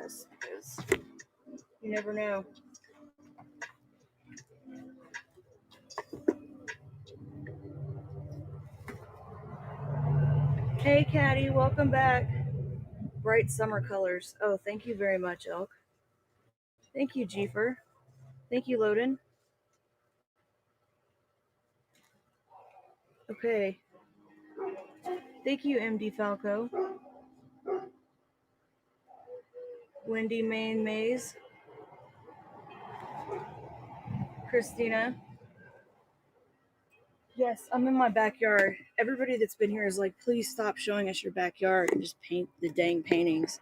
this because you never know. Hey, Caddy, welcome back. Bright summer colors. Oh, thank you very much, Elk. Thank you, Jeefer. Thank you, Loden. Okay. Thank you, MD Falco. Wendy Main Maze. Christina. Yes, I'm in my backyard. Everybody that's been here is like, please stop showing us your backyard and just paint the dang paintings.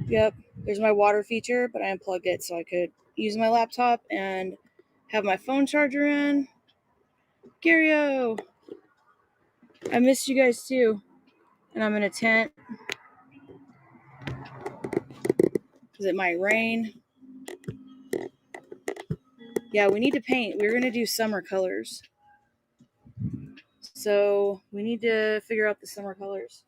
Yep, there's my water feature, but I unplugged it so I could use my laptop and have my phone charger in. GARYO! I missed you guys too. And I'm in a tent because it might rain. Yeah, we need to paint. We're going to do summer colors. So we need to figure out the summer colors.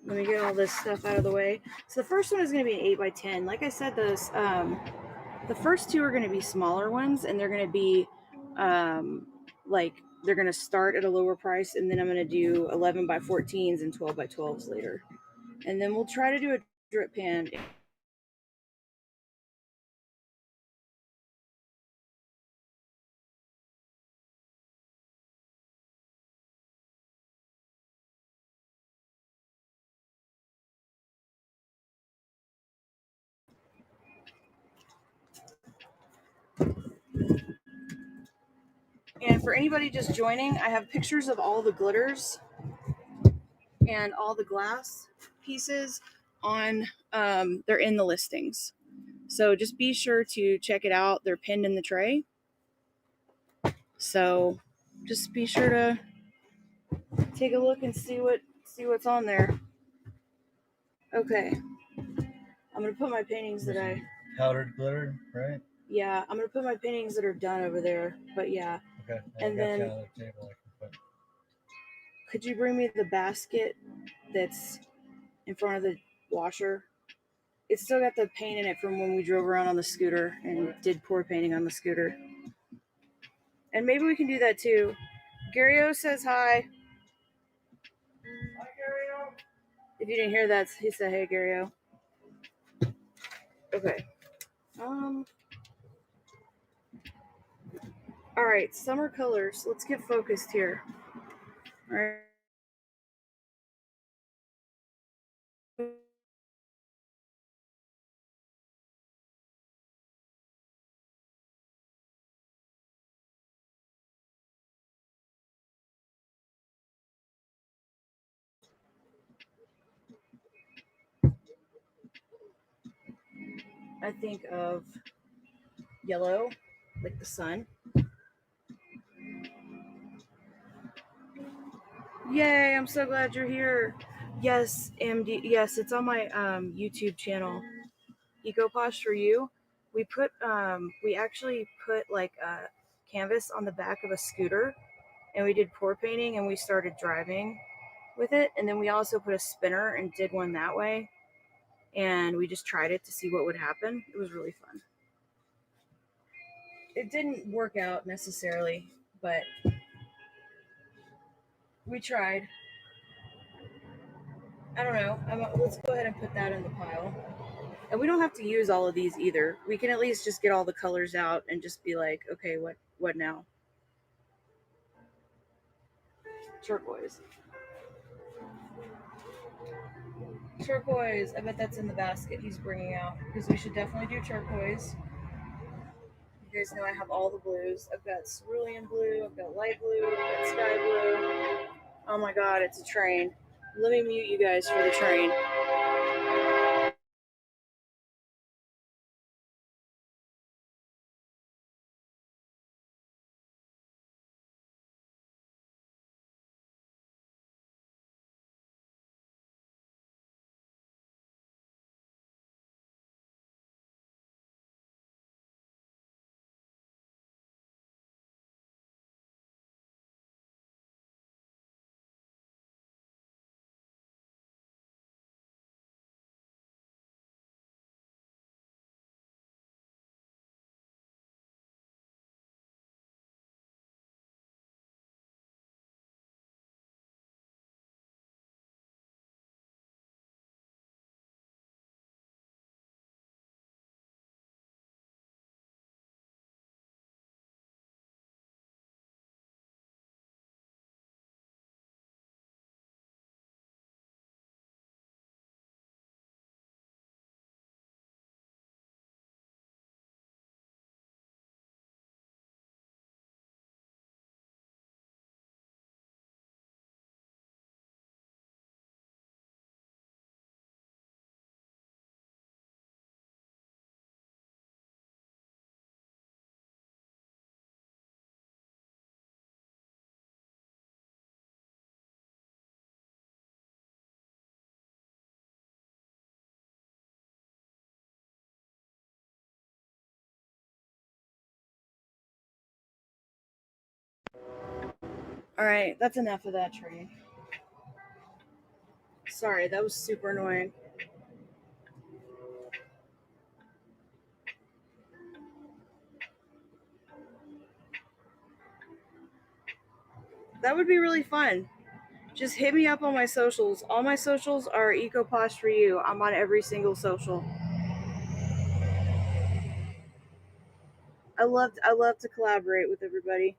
Let me get all this stuff out of the way. So the first one is going to be an 8x10. Like I said, those the first two are going to be smaller ones, and they're going to be like they're going to start at a lower price, and then I'm going to do 11x14s and 12x12s later. And then we'll try to do a drip pan. And for anybody just joining, I have pictures of all the glitters and all the glass pieces on, they're in the listings. So just be sure to check it out. They're pinned in the tray. So just be sure to take a look and see what's on there. Okay. I'm going to put my paintings that I... Powdered glitter, right? Yeah, I'm going to put my paintings that are done over there. But yeah. Okay. And then... On the table I can put. Could you bring me the basket that's in front of the washer? It's still got the paint in it from when we drove around on the scooter and did pour painting on the scooter. And maybe we can do that too. GARYO says hi. Hi, GARYO. If you didn't hear that, he said, hey, GARYO. Okay. All right, summer colors. Let's get focused here. All right. I think of yellow, like the sun. Yay, I'm so glad you're here. Yes, MD. Yes, it's on my YouTube channel. Eco Posh for you. We actually put like a canvas on the back of a scooter and we did pour painting and we started driving with it. And then we also put a spinner and did one that way. And we just tried it to see what would happen. It was really fun. It didn't work out necessarily, but we tried. I don't know. Let's go ahead and put that in the pile. And we don't have to use all of these either. We can at least just get all the colors out and just be like, okay, what now? Turquoise. Turquoise. I bet that's in the basket he's bringing out because we should definitely do turquoise. You guys know I have all the blues. I've got cerulean blue. I've got light blue. I've got sky blue. Oh my god, it's a train. Let me mute you guys for the train. All right, that's enough of that tree. Sorry, that was super annoying. That would be really fun. Just hit me up on my socials. All my socials are Posh for you. I'm on every single social. I love to collaborate with everybody.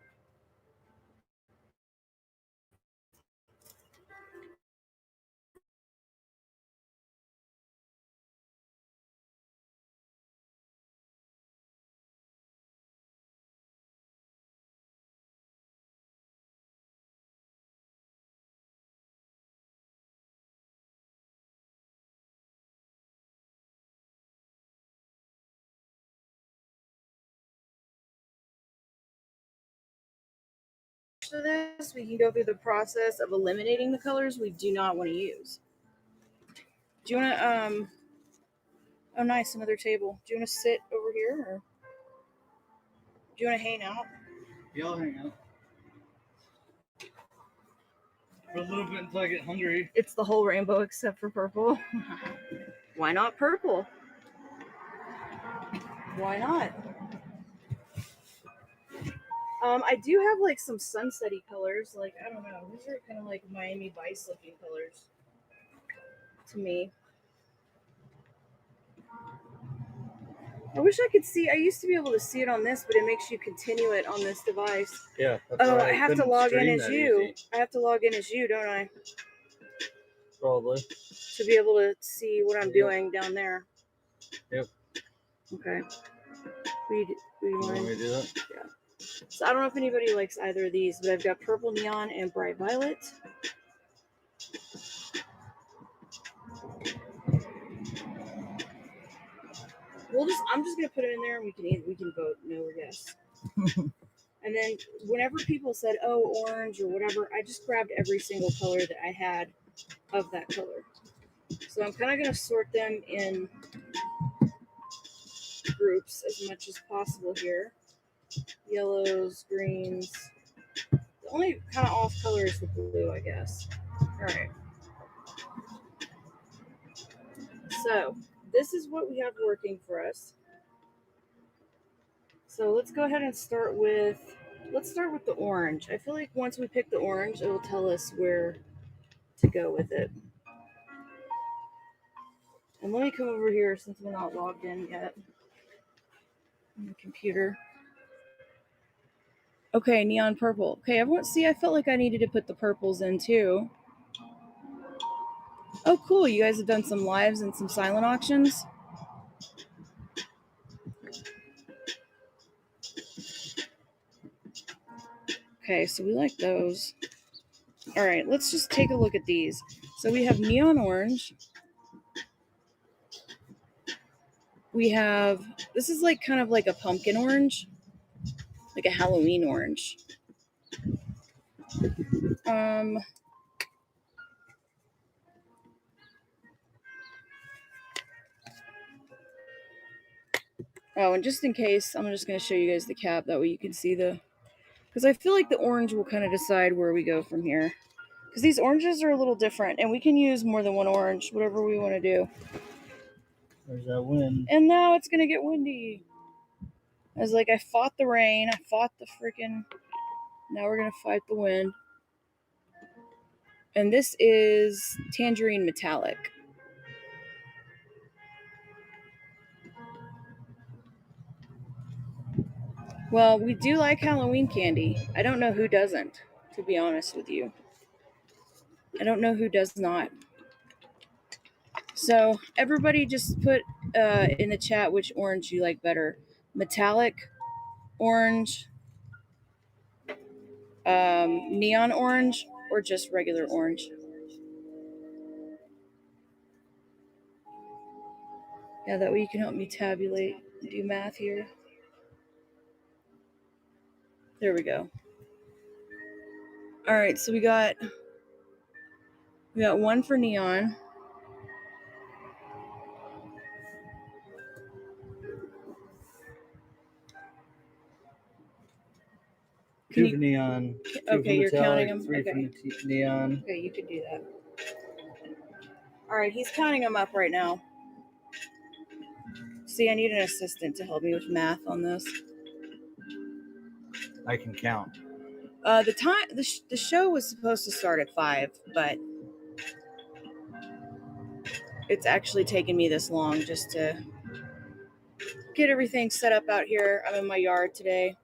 After this, we can go through the process of eliminating the colors we do not want to use. Do you want to oh nice, another table. Do you want to sit over here or do you want to hang out? Yeah, I'll hang out. For a little bit until I get hungry. It's the whole rainbow except for purple. Why not purple? Why not? I do have like some sunsetty colors. Like, I don't know. These are kind of like Miami Vice looking colors to me. I wish I could see. I used to be able to see it on this, but it makes you continue it on this device. Yeah. Oh, I have to log in as you. I have to log in as you, don't I? Probably. To be able to see what I'm doing down there. Yep. Okay. You want me to do that? Yeah. So I don't know if anybody likes either of these, but I've got purple neon and bright violet. I'm just gonna put it in there and we can vote no or yes. And then whenever people said, oh, orange or whatever, I just grabbed every single color that I had of that color. So I'm kind of going to sort them in groups as much as possible here. Yellows, greens. The only kind of off color is the blue, I guess. All right. So this is what we have working for us. So let's go ahead and start with the orange. I feel like once we pick the orange, it will tell us where to go with it. And let me come over here since we're not logged in yet on the computer. Okay, neon purple. Okay, everyone, see, I felt like I needed to put the purples in too. Oh, cool. You guys have done some lives and some silent auctions. Okay, so we like those. All right, let's just take a look at these. So we have neon orange. We have, this is like kind of like a pumpkin orange, like a Halloween orange. Oh, and just in case, I'm just going to show you guys the cap. That way you can see because I feel like the orange will kind of decide where we go from here. Because these oranges are a little different, and we can use more than one orange, whatever we want to do. There's that wind. And now it's going to get windy. I was like, I fought the rain. I fought the freaking... Now we're going to fight the wind. And this is Tangerine Metallic. Well, we do like Halloween candy. I don't know who doesn't, to be honest with you. I don't know who does not. So everybody just put in the chat which orange you like better. Metallic orange, neon orange, or just regular orange. Yeah, that way you can help me tabulate, do math here. There we go. All right, so we got one for neon. Two for neon. Two Okay, for you're counting metallic, them? 3 for neon. Okay, you could do that. All right, he's counting them up right now. See, I need an assistant to help me with math on this. I can count. The show was supposed to start at 5, but it's actually taken me this long just to get everything set up out here. I'm in my yard today.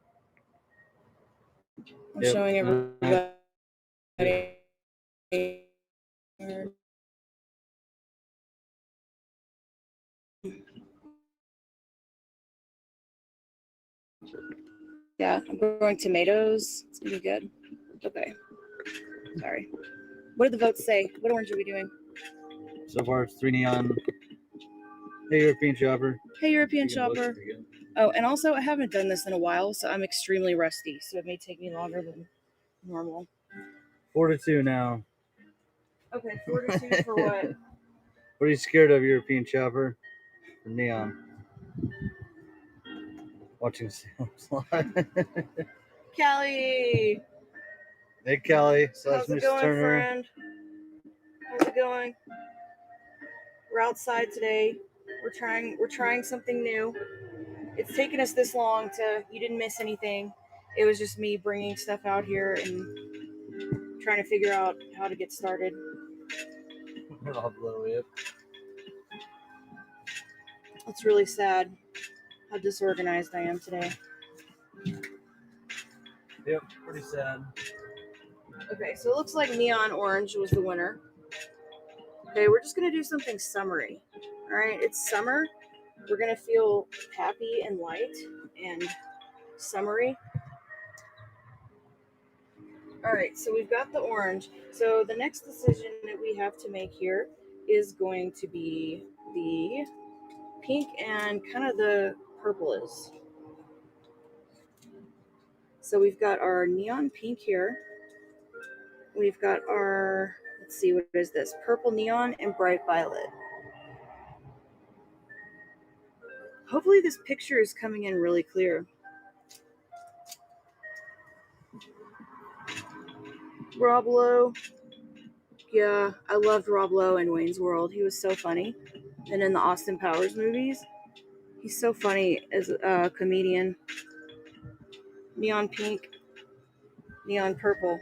I'm showing everybody. Yeah, I'm growing tomatoes. It's gonna be good. Okay. Sorry. What did the votes say? What orange are we doing? So far, it's 3 neon. Hey, European Shopper. Hey, European Shopper. Oh, and also, I haven't done this in a while, so I'm extremely rusty, so it may take me longer than normal. 4 to 2 now. Okay, 4 to 2 for what? What are you scared of, European Shopper? For neon. Watching Sam live. Callie! Hey, Callie. How's it going, Turner. friend? How's it going? We're outside today. We're trying something new. It's taken us this long you didn't miss anything. It was just me bringing stuff out here and trying to figure out how to get started. I'll blow it. It's really sad how disorganized I am today. Yep, pretty sad. Okay, so it looks like neon orange was the winner. Okay, we're just gonna do something summery. All right, it's summer. We're gonna feel happy and light and summery. All right, so we've got the orange. So the next decision that we have to make here is going to be the pink and kind of the purple is. So we've got our neon pink here. We've got our, let's see, what is this? Purple neon and bright violet. Hopefully this picture is coming in really clear. Rob Lowe. Yeah, I loved Rob Lowe in Wayne's World. He was so funny. And in the Austin Powers movies, he's so funny as a comedian. Neon pink, neon purple.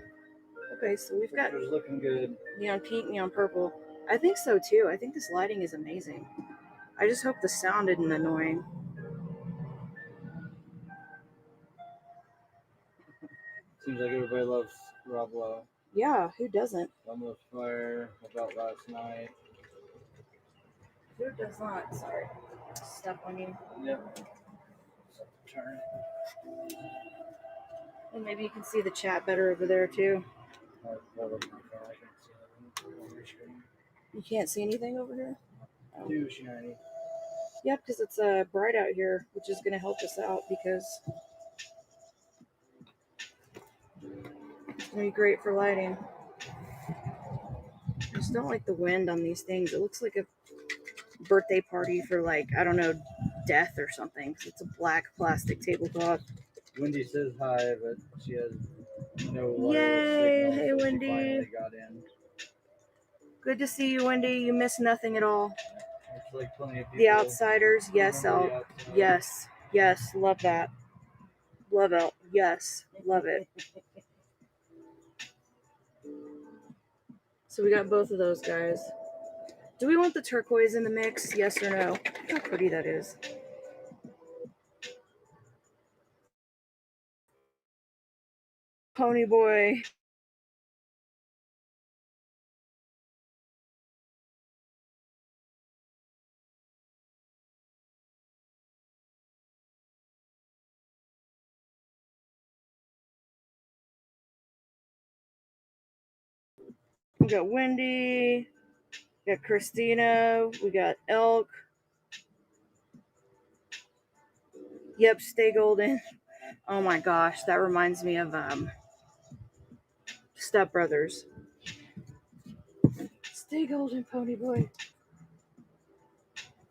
Okay, so we've got looking good. Neon pink, neon purple. I think so too. I think this lighting is amazing. I just hope the sound isn't annoying. Seems like everybody loves Rob Lowe. Yeah, who doesn't? Almost Fire, About Last Night. Who does not? Sorry. Step on you. Yep. Turn. And maybe you can see the chat better over there too. You can't see anything over here? Oh. Too shiny. Yeah, because it's bright out here, which is going to help us out because it's going to be great for lighting. I just don't like the wind on these things. It looks like a birthday party for, like, I don't know, death or something. It's a black plastic tablecloth. Wendy says hi, but she has no Yay! signal, Hey, so Wendy. she finally got in. Good to see you, Wendy. You missed nothing at all. It's like plenty of people. The Outsiders, yes, yes, yes, love that. Love it, yes, love it. So we got both of those guys. Do we want the turquoise in the mix? Yes or no? Look how pretty that is. Pony boy. We got Wendy. We got Christina. We got Elk. Yep, stay golden. Oh my gosh, that reminds me of Step Brothers. Stay golden, pony boy.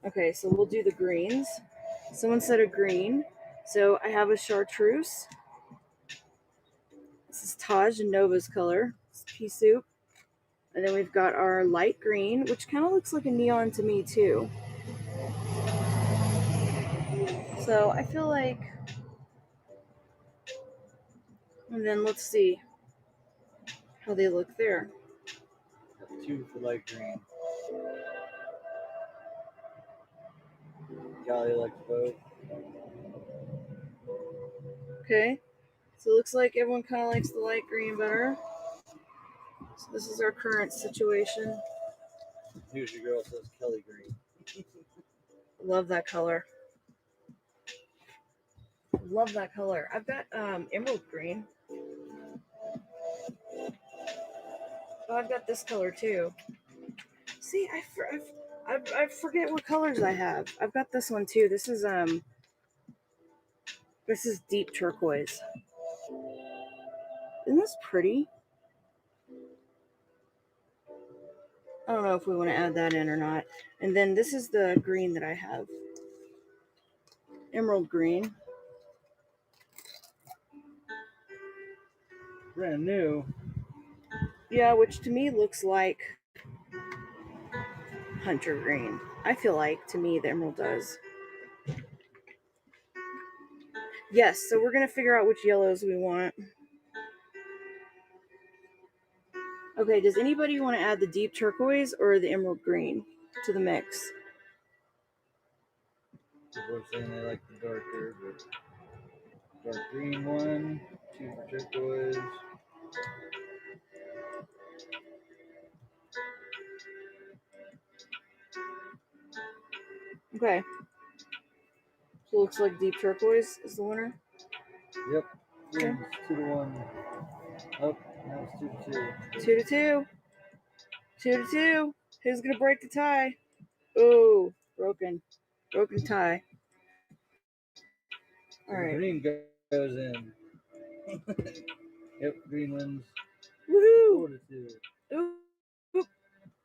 Okay, so we'll do the greens. Someone said a green. So I have a chartreuse. Taj and Nova's color. It's pea soup. And then we've got our light green, which kind of looks like a neon to me too. So I feel like, and then let's see how they look there. 2 for light green. Golly likes both. Okay, so it looks like everyone kind of likes the light green better. So this is our current situation. Here's your girl says Kelly green. Love that color. Love that color. I've got emerald green. Oh, I've got this color too. See, I forget what colors I have. I've got this one too. This is deep turquoise. Isn't this pretty? I don't know if we want to add that in or not. And then this is the green that I have. Emerald green. Brand new. Yeah, which to me looks like hunter green. I feel like, to me, the emerald does. Yes, so we're going to figure out which yellows we want. Okay, does anybody want to add the deep turquoise or the emerald green to the mix? People are saying they like the darker, but dark green one, 2 for turquoise. Okay. So it looks like deep turquoise is the winner. Yep. Okay. 2 to 1. Oh, now it's 2 to 2. 2 to 2. 2 to 2. Who's going to break the tie? Oh, broken. Broken tie. All right. Green goes in. Yep, green wins. Woohoo! 4 to 2. Ooh.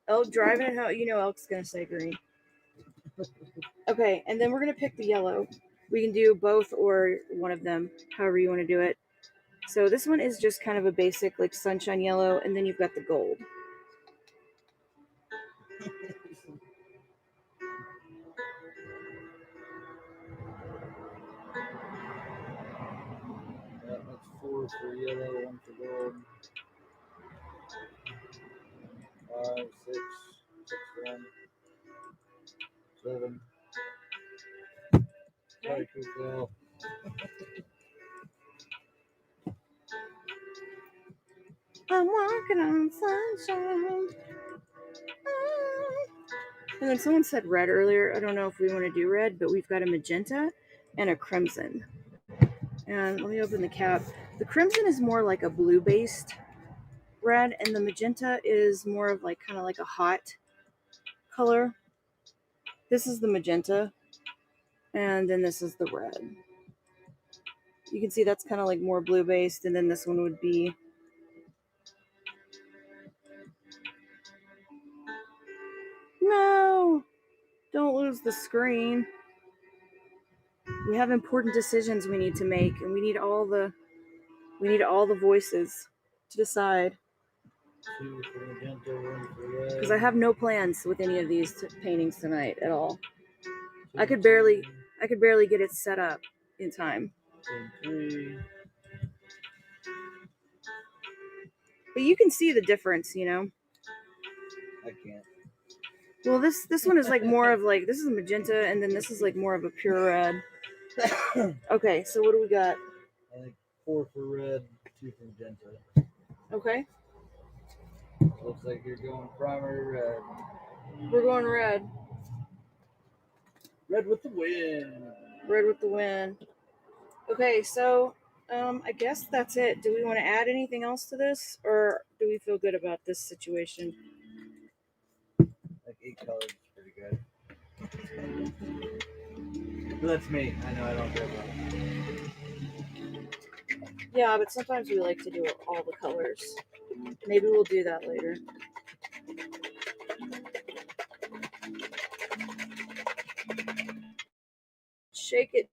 Elk driving it how you know Elk's gonna say green. Okay, and then we're gonna pick the yellow. We can do both or one of them, however you want to do it. So this one is just kind of a basic like sunshine yellow, and then you've got the gold. Yep, that's 4 for yellow, 1 for gold. 5, 6, 6 for 1. 7. Sorry, Coopville. I'm walking on sunshine. And then someone said red earlier. I don't know if we want to do red, but we've got a magenta and a crimson. And let me open the cap. The crimson is more like a blue-based red, and the magenta is more of like kind of like a hot color. This is the magenta, and then this is the red. You can see that's kind of like more blue-based, and then this one would be no. Don't lose the screen. We have important decisions we need to make, and we need all the voices to decide. 2 for magenta, 1 for red. Because I have no plans with any of these paintings tonight at all. 2 I could barely get it set up in time. 3. But you can see the difference, you know. I can't. Well, this one is like more of like, this is magenta, and then this is like more of a pure red. Okay, so what do we got? I think 4 for red, 2 for magenta. Okay. Looks like you're going primary red. We're going red. Red with the win. Red with the win. Okay, so I guess that's it. Do we want to add anything else to this, or do we feel good about this situation? Like 8 colors is pretty good. But that's me. I know I don't care about it. Yeah, but sometimes we like to do all the colors. Maybe we'll do that later. Shake it.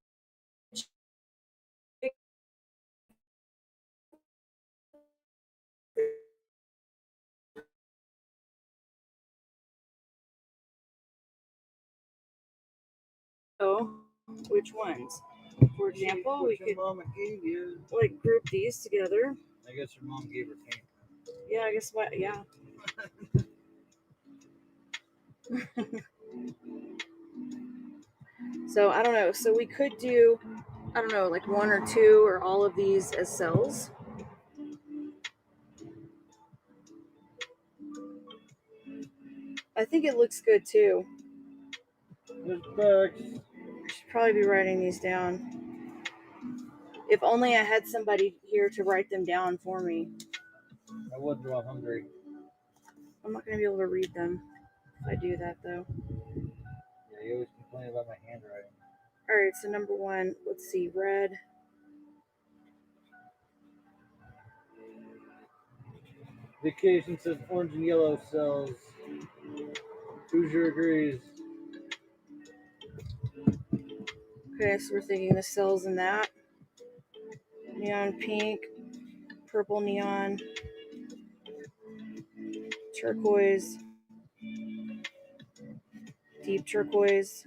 which ones. For example, we could Mama gave you. like group these together. I guess your mom gave her paint. Yeah, I guess what? Yeah. So I don't know. So we could do, I don't know, like one or two or all of these as cells. I think it looks good too. There's bugs. I should probably be writing these down. If only I had somebody here to write them down for me. I would draw hungry. I'm not going to be able to read them if I do that though. Yeah, you always complain about my handwriting. All right, so number one, let's see, red. Vacation says orange and yellow cells. Hoosier agrees. Okay, so we're thinking the cells in that. Neon pink, purple neon, turquoise, deep turquoise,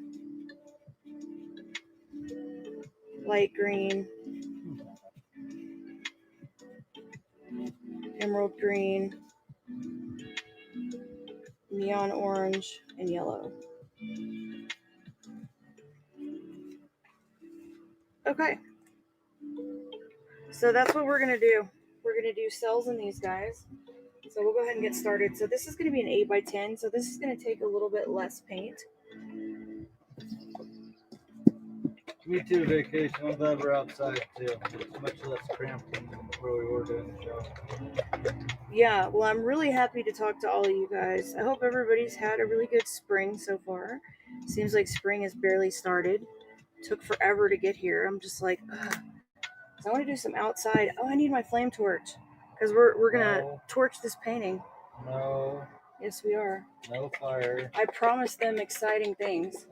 light green, emerald green, neon orange, and yellow. Okay. So that's what we're going to do. We're going to do cells in these guys. So we'll go ahead and get started. So this is going to be an 8x10. So this is going to take a little bit less paint. Me too, vacation. I'm glad we're outside too. It's much less cramped than where we were doing the show. Yeah, well, I'm really happy to talk to all of you guys. I hope everybody's had a really good spring so far. Seems like spring has barely started. Took forever to get here. I'm just like, ugh. I want to do some outside. Oh, I need my flame torch because we're gonna torch this painting. No. Yes, we are. No fire. I promised them exciting things.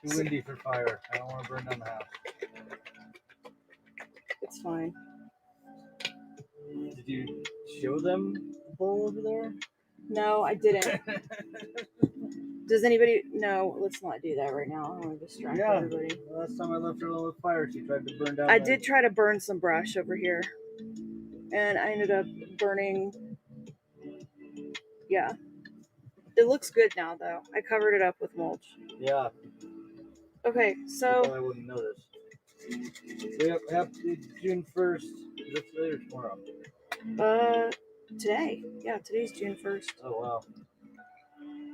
Too windy for fire. I don't want to burn down the house. It's fine. Did you show them the bowl over there? No, I didn't. Does anybody? No, let's not do that right now. I don't want to distract everybody. The last time I left her alone with fire, she tried to burn down. I did try to burn some brush over here, and I ended up burning. Yeah, it looks good now though. I covered it up with mulch. Yeah. Okay, so I wouldn't notice. We have happy June 1st. Is that today or tomorrow? Today. Yeah, today's June 1st. Oh wow.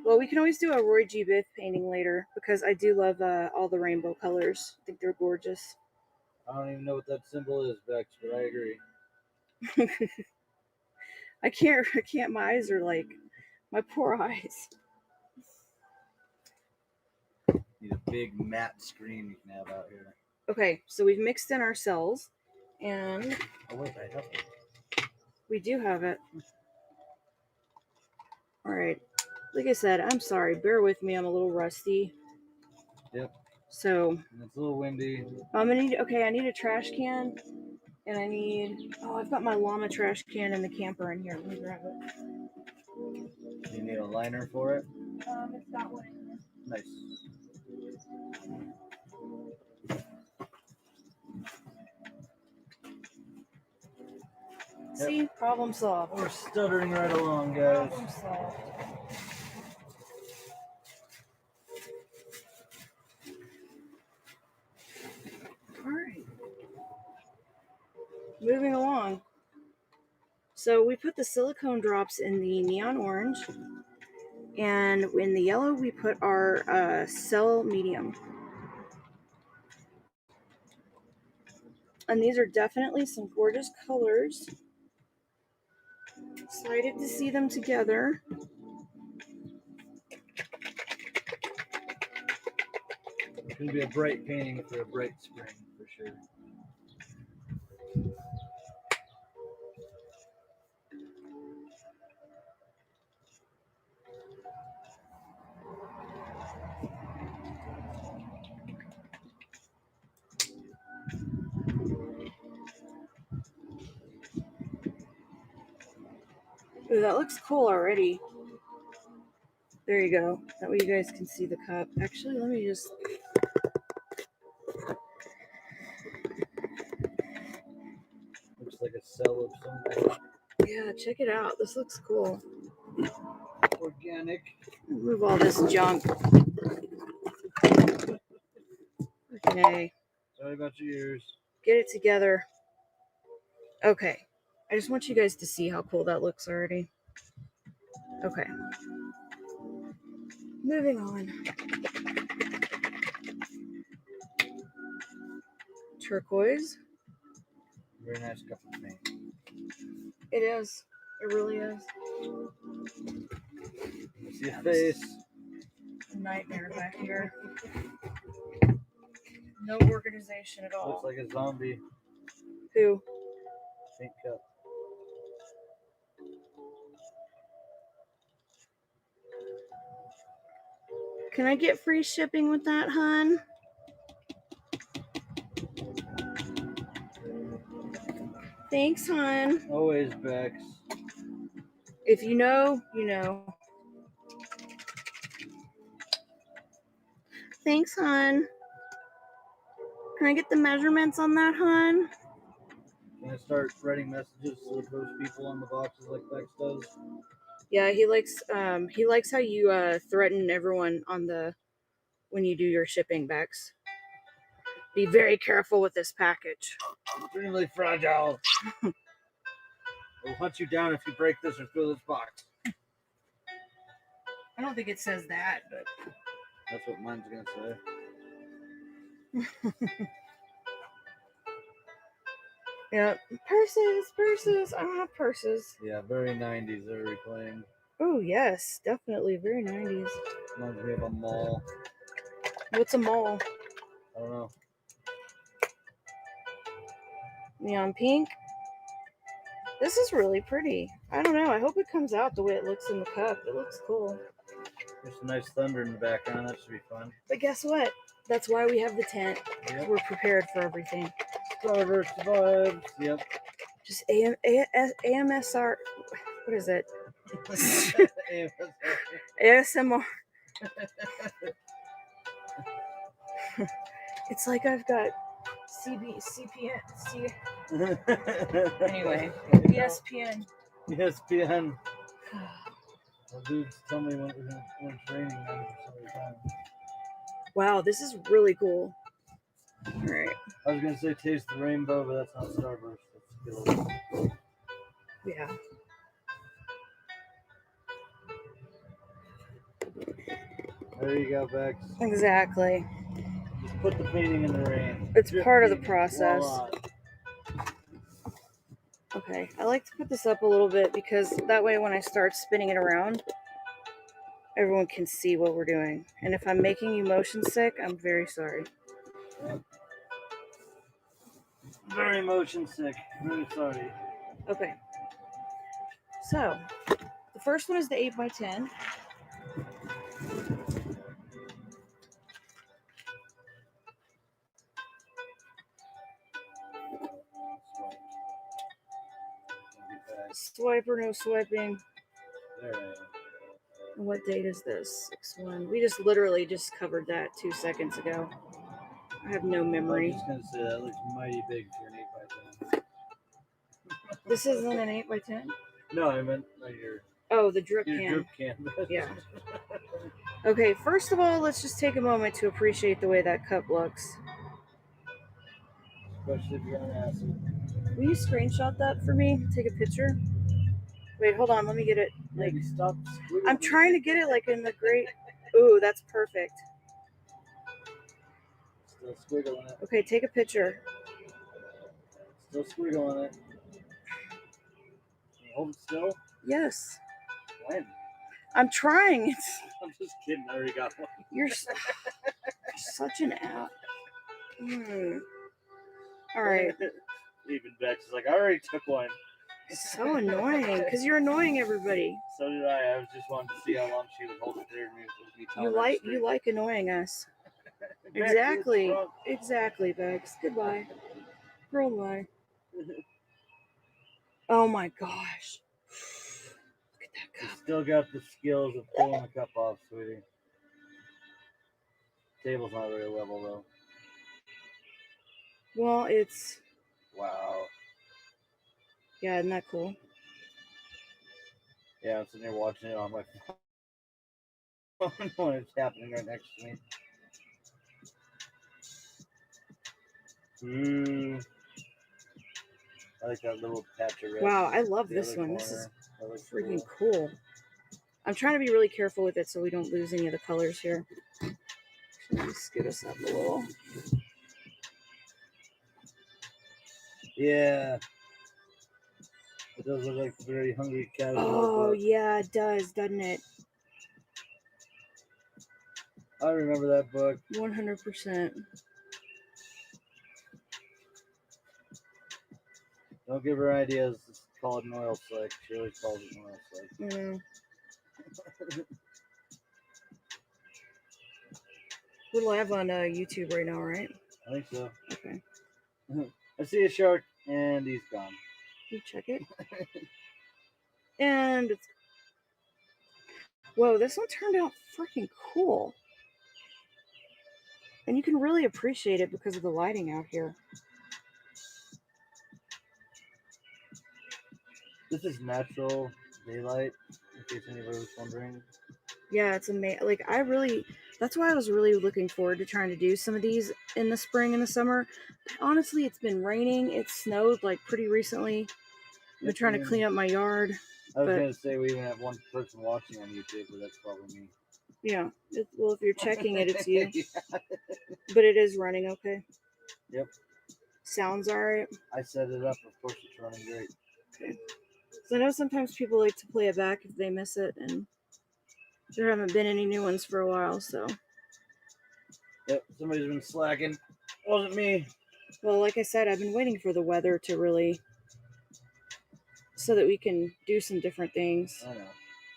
Well, we can always do a Roy G. Biff painting later because I do love all the rainbow colors. I think they're gorgeous. I don't even know what that symbol is, Bex, but I agree. I can't. My eyes are like, my poor eyes. Need a big matte screen you can have out here. Okay, so we've mixed in our cells, and oh wait, I have it. We do have it. All right. Like I said, I'm sorry. Bear with me. I'm a little rusty. Yep. So and it's a little windy. I'm gonna need. Okay, I need a trash can, and I need. Oh, I've got my llama trash can in the camper in here. Let me grab it. You need a liner for it? It's got one in here. Nice. See, problem solved. We're stuttering right along, guys. Problem solved. All right. Moving along. So we put the silicone drops in the neon orange, and in the yellow we put our cell medium. And these are definitely some gorgeous colors. Excited to see them together. It's going to be a bright painting for a bright spring, for sure. Ooh, that looks cool already. There you go. That way you guys can see the cup. Actually, let me just... Looks like a cell of some kind. Yeah, check it out. This looks cool. Organic. Remove all this junk. Okay. Sorry about your ears. Get it together. Okay. I just want you guys to see how cool that looks already. Okay. Moving on. Turquoise. Very nice cup of paint. It is. It really is. See a face. A nightmare back here. No organization at all. Looks like a zombie. Who? Pink cup. Can I get free shipping with that, hun? Thanks, hon. Always Bex. If you know, you know. Thanks, hon. Can I get the measurements on that, hon? Can I start writing messages to those people on the boxes like Bex does? Yeah, he likes how you threaten everyone on the when you do your shipping, Bex. Be very careful with this package. Extremely fragile. We'll hunt you down if you break this or throw this box. I don't think it says that, but That's what mine's gonna say. yeah. Purses. I don't have purses. Yeah, very 90s they're reclaimed. Oh yes, definitely very 90s. Reminds me of a mall. What's a mall? I don't know. Neon pink. This is really pretty. I don't know. I hope it comes out the way it looks in the cup. It looks cool. There's some nice thunder in the background. That should be fun. But guess what? That's why we have the tent. Yep. We're prepared for everything. Starburst vibes. Yep. Just AMSR. What is it? ASMR. It's like I've got CPN. Anyway, ESPN. ESPN. Well, dudes tell me when it's raining 90% of the time. Wow, this is really cool. All right. I was gonna say taste the rainbow, but that's not Starburst. That's Skittles. Yeah. There you go, Bex. Exactly. Just put the painting in the rain. It's Drip part of the painting. process. Voila. Okay, I like to put this up a little bit because that way when I start spinning it around, everyone can see what we're doing. And if I'm making you motion sick, I'm very sorry. Very motion sick. Very sorry. Okay. So, the first one is the 8x10. Swipe or no swiping. There I am. And what date is this? 6/1. We just literally just covered that 2 seconds ago. I have no I memory. was just gonna say that looks mighty big for an 8x10. This isn't an 8x10? No, I meant like your Oh, the drip can. drip canvas. Yeah. Okay, first of all, let's just take a moment to appreciate the way that cup looks. Especially if you're on acid. Will you screenshot that for me? Take a picture? Wait, hold on. Let me get it. Like, Maybe stop squiggling. I'm trying to get it like in the great... Ooh, that's perfect. Still squiggling it. Okay, take a picture. Still squiggling it. Can you hold it still? Yes. When? I'm trying. I'm just kidding. I already got one. You're such an ass. All right. Even Bex is like, I already took one. So annoying, because you're annoying everybody. So did I. I was just wanting to see how long she would hold it there. You like annoying us. Exactly. Exactly, Bex. Goodbye. Girl, bye. Oh my gosh. Look at that You still got the skills of pulling the cup off, sweetie. Table's not very level though. Well, it's Wow. yeah, isn't that cool? Yeah, I'm sitting here watching it on my phone when it's happening right next to me. Ooh. I like that little patch of red. Wow, I love the this other one. This is corner. That looks freaking cool. cool. I'm trying to be really careful with it so we don't lose any of the colors here. Let me scoot us up a little. Yeah. It does look like a very hungry casual Oh, book. yeah, it does, doesn't it? I remember that book. 100%. Don't give her ideas. It's called an oil slick. She always calls it an oil slick. Mm. We're live on YouTube right now, right? I think so. Okay. I see a shark and he's gone. You check it. And it's... Whoa, this one turned out freaking cool. And you can really appreciate it because of the lighting out here. This is natural daylight, in case anybody was wondering. Yeah, it's amazing. Like, that's why I was really looking forward to trying to do some of these in the spring and the summer. But honestly, it's been raining. It snowed like pretty recently. I've been trying to clean up my yard. I was going to say we even have one person watching on YouTube, but that's probably me. Yeah. Well, if you're checking it, it's you. Yeah. But it is running okay. Yep. Sounds alright. I set it up. Of course, it's running great. Okay. So I know sometimes people like to play it back if they miss it, and there haven't been any new ones for a while, so. Yep, somebody's been slacking. Wasn't me. Well, like I said, I've been waiting for the weather to really, so that we can do some different things. I know.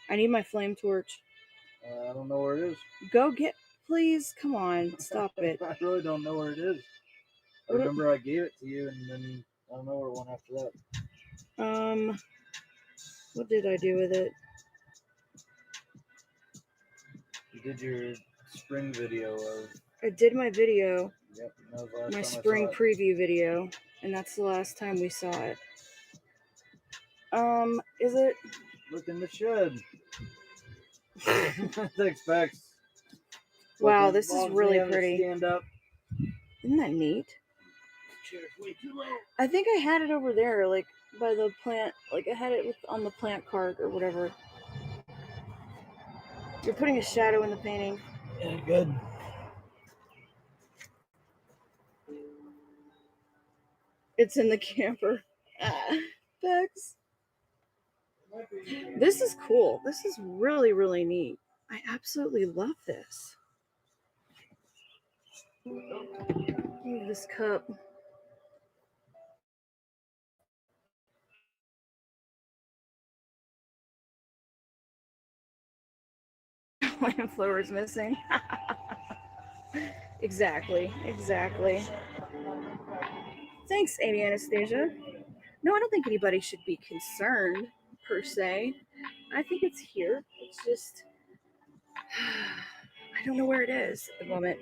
I need my flame torch. I don't know where it is. Go get, please. Come on, stop it. I really don't know where it is. I remember I gave it to you, and then I don't know where it went after that. What did I do with it? You did your spring video of. I did my video. Yep, that was the last my time spring I saw it. preview video, and that's the last time we saw it. Is it? Look in the shed. Thanks, Bex. Wow, this is really pretty. Stand up. Isn't that neat? Chair's way too low. I think I had it over there, like by the plant. Like I had it on the plant cart or whatever. You're putting a shadow in the painting. Yeah, good. It's in the camper. Bex. This is cool. This is really, really neat. I absolutely love this. Move this cup. Plant flower is missing. Exactly. Thanks, Amy Anastasia. No, I don't think anybody should be concerned, per se. I think it's here. It's just... I don't know where it is at the moment.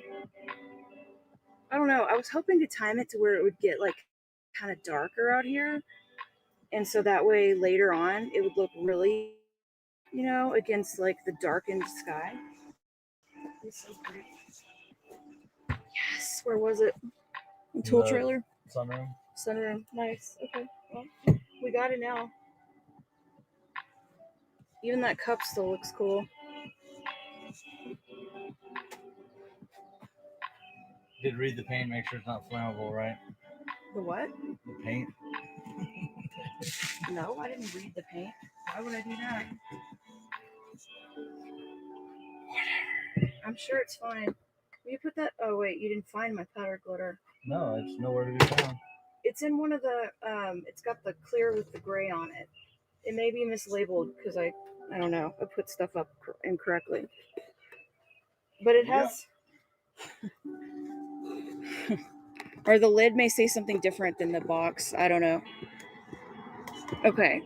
I don't know. I was hoping to time it to where it would get, like, kind of darker out here. And so that way, later on, it would look really, against, like, the darkened sky. It's so pretty. Yes, where was it? Tool trailer? Sunroom. Nice. Okay. Well, we got it now. Even that cup still looks cool. Did read the paint, make sure it's not flammable, right? The what? The paint. No, I didn't read the paint. Why would I do that? Whatever. I'm sure it's fine. Will you put that? Oh, wait, you didn't find my powder glitter. No, it's nowhere to be found. It's in one of the, it's got the clear with the gray on it. It may be mislabeled because I don't know. I put stuff up incorrectly. But it has... Or the lid may say something different than the box. I don't know. Okay.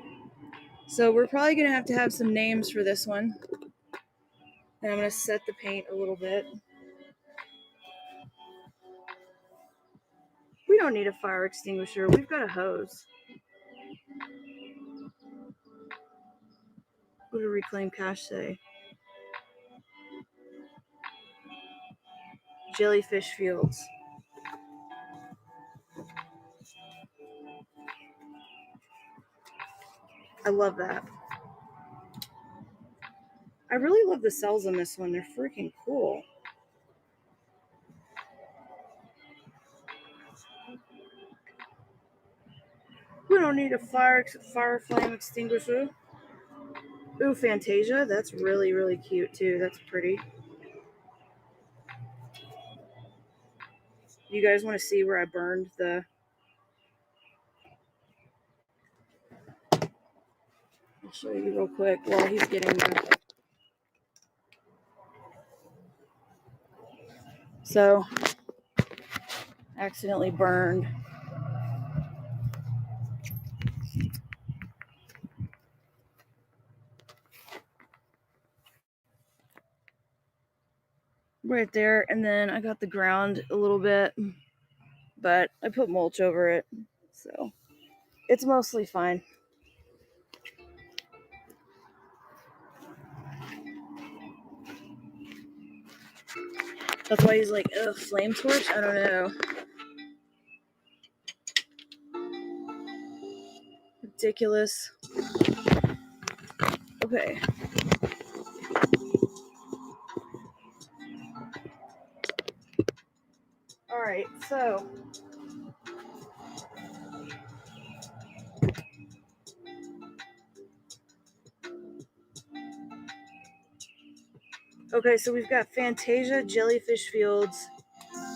So we're probably going to have some names for this one. And I'm going to set the paint a little bit. We don't need a fire extinguisher. We've got a hose. What did Reclaim Cash say? Jellyfish Fields. I love that. I really love the cells on this one. They're freaking cool. We don't need a fire flame extinguisher. Ooh, Fantasia. That's really, really cute too. That's pretty. You guys want to see where I burned the... I'll show you real quick while he's getting the... So, accidentally burned. Right there, and then I got the ground a little bit, but I put mulch over it, so it's mostly fine. That's why he's like, ugh, flame torch? I don't know. Ridiculous. Okay. Alright, so okay, so we've got Fantasia, Jellyfish Fields,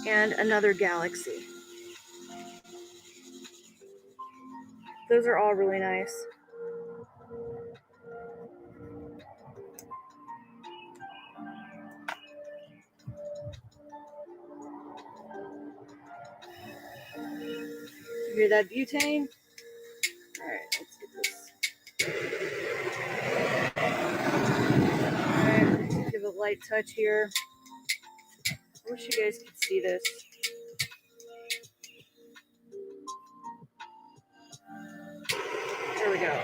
and Another Galaxy. Those are all really nice. You hear that butane? Alright, let's get this. Alright, give a light touch here. I wish you guys could see this. There we go.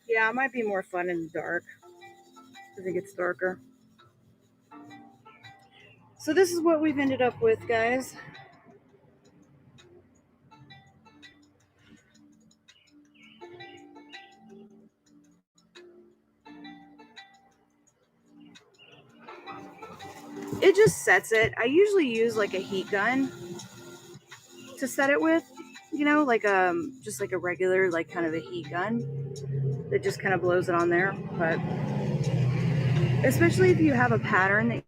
Yeah, it might be more fun in the dark. I think it's darker. So this is what we've ended up with, guys. It just sets it. I usually use like a heat gun to set it with, you know, like just like a regular, like kind of a heat gun that just kind of blows it on there. But especially if you have a pattern that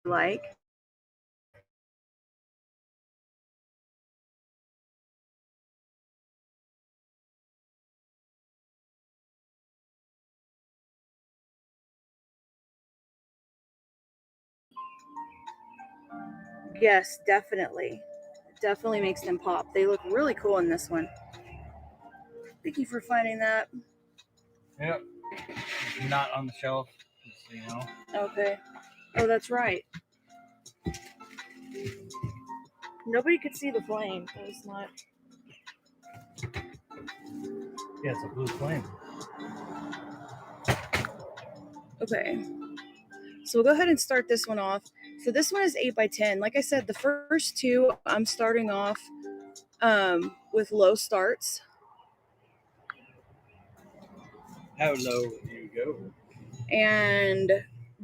you like. Yes, definitely. Definitely makes them pop. They look really cool in this one. Thank you for finding that. Yep. Not on the shelf, just so you know. Okay. Oh, that's right. Nobody could see the flame. That was not... Yeah, it's a blue flame. Okay. So we'll go ahead and start this one off. So this one is 8x10. Like I said, the first two, I'm starting off with low starts. How low do you go? And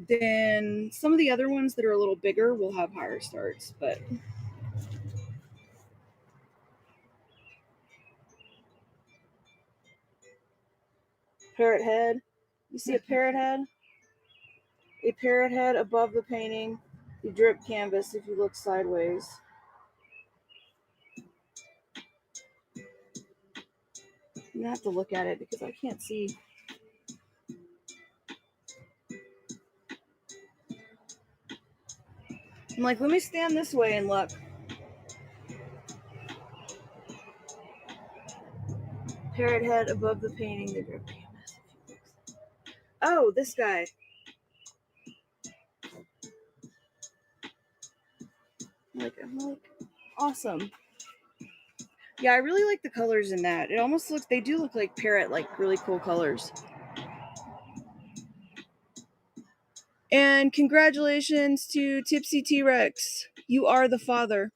then some of the other ones that are a little bigger will have higher starts, but parrot head. You see a parrot head? A parrot head above the painting. You drip canvas if you look sideways. I'm gonna have to look at it because I can't see. I'm like, let me stand this way and look. Parrot head above the painting. Oh, this guy. I'm like, awesome. Yeah, I really like the colors in that. It almost looks, they do look like parrot, like really cool colors. And congratulations to Tipsy T-Rex. You are the father.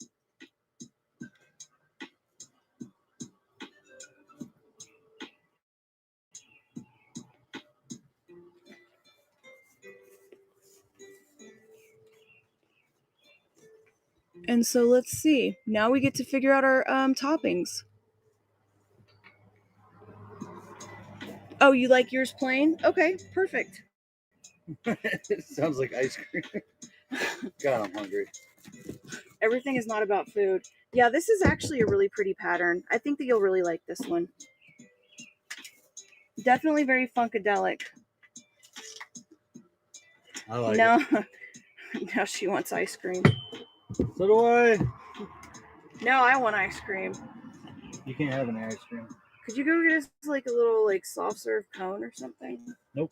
And so let's see. Now we get to figure out our toppings. Oh, you like yours plain? Okay, perfect. It sounds like ice cream. God, I'm hungry. Everything is not about food. Yeah, this is actually a really pretty pattern. I think that you'll really like this one. Definitely very funkadelic. I like it. Now she wants ice cream. So do I. Now I want ice cream. You can't have any ice cream. Could you go get us like a little like soft serve cone or something? Nope.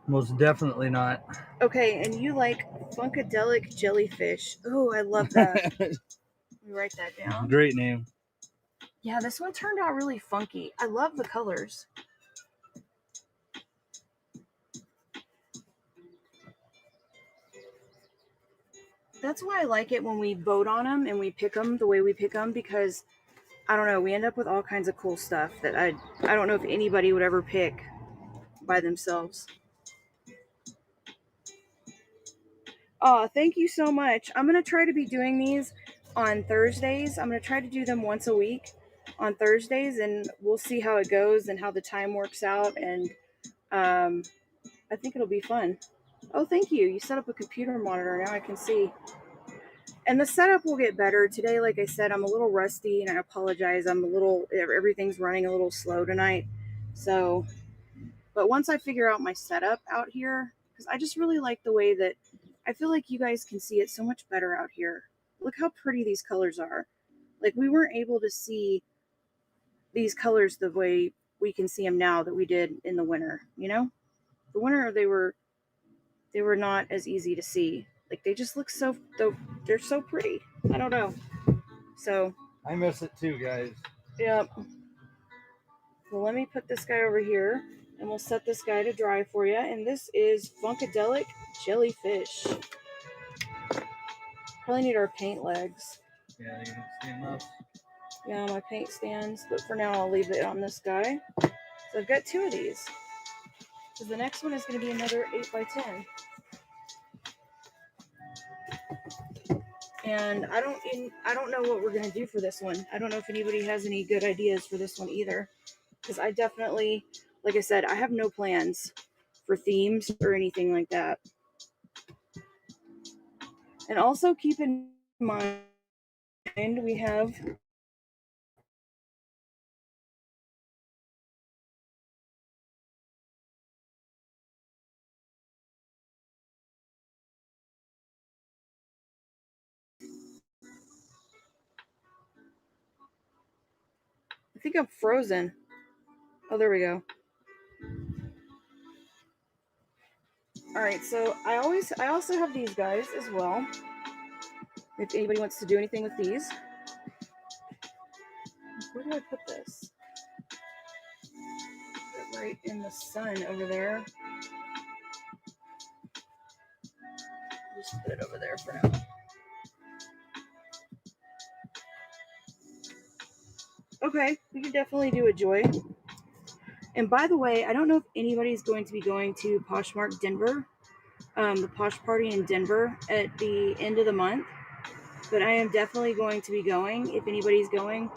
Most definitely not. Okay, and you like funkadelic jellyfish. Oh, I love that. Let me write that down. Great name. Yeah, this one turned out really funky. I love the colors. That's why I like it when we vote on them and we pick them the way we pick them, because I don't know, we end up with all kinds of cool stuff that I don't know if anybody would ever pick by themselves. Oh, thank you so much. I'm going to try to be doing these on Thursdays. I'm going to try to do them once a week on Thursdays, and we'll see how it goes and how the time works out. And I think it'll be fun. Oh, thank you. You set up a computer monitor. Now I can see. And the setup will get better. Today, like I said, I'm a little rusty, and I apologize. Everything's running a little slow tonight. So, but once I figure out my setup out here, because I just really like the way that I feel like you guys can see it so much better out here. Look how pretty these colors are. Like, we weren't able to see these colors the way we can see them now that we did in the winter, you know? The winter, they were not as easy to see. Like, they just look so, they're so pretty. I don't know. So I miss it too, guys. Yep. Well, let me put this guy over here, and we'll set this guy to dry for you. And this is Funkadelic Jellyfish. Probably need our paint legs. Yeah, you don't see enough. Yeah, my paint stands, but for now I'll leave it on this guy. So I've got 2 of these. Because the next one is going to be another 8x10. And I don't know what we're going to do for this one. I don't know if anybody has any good ideas for this one either. Because I definitely, like I said, I have no plans for themes or anything like that. And also keep in mind we have I think I'm frozen. Oh, there we go. All right, so I also have these guys as well. If anybody wants to do anything with these. Where do I put this? Put it right in the sun over there. Just put it over there for now. Okay, we can definitely do a joy. And by the way, I don't know if anybody's going to be going to Poshmark Denver, the Posh Party in Denver at the end of the month. But I am definitely going to be going if anybody's going.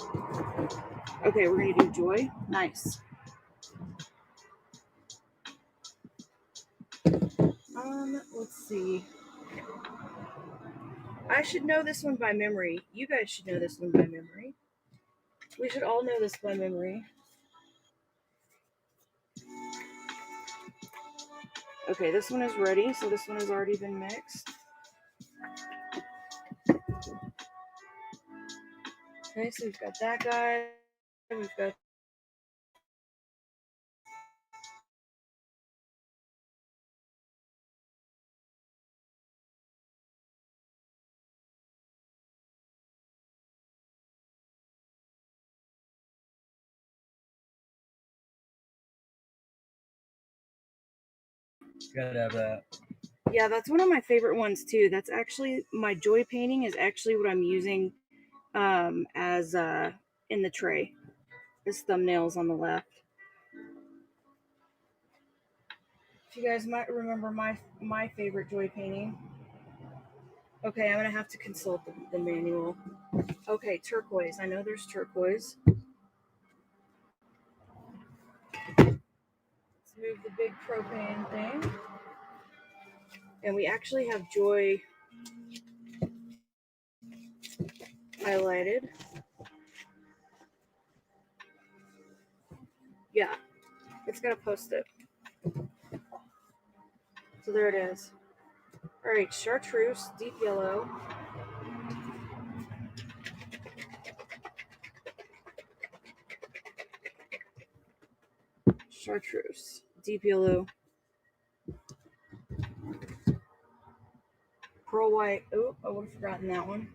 Okay, we're going to do joy. Nice. Let's see. I should know this one by memory. You guys should know this one by memory. We should all know this by memory. Okay, this one is ready, so this one has already been mixed. Okay, so we've got that guy. We've got Gotta have that. yeah, that's one of my favorite ones too. That's actually my joy painting is actually what I'm using as in the tray. This thumbnails on the left. If you guys might remember my favorite joy painting. Okay, I'm gonna have to consult the manual. Okay, turquoise. I know there's turquoise. Let's move the big propane thing. And we actually have joy highlighted. Yeah, it's gonna post it. So there it is. All right, chartreuse, deep yellow. Chartreuse, deep yellow. Pearl white. Oh, I would have forgotten that one.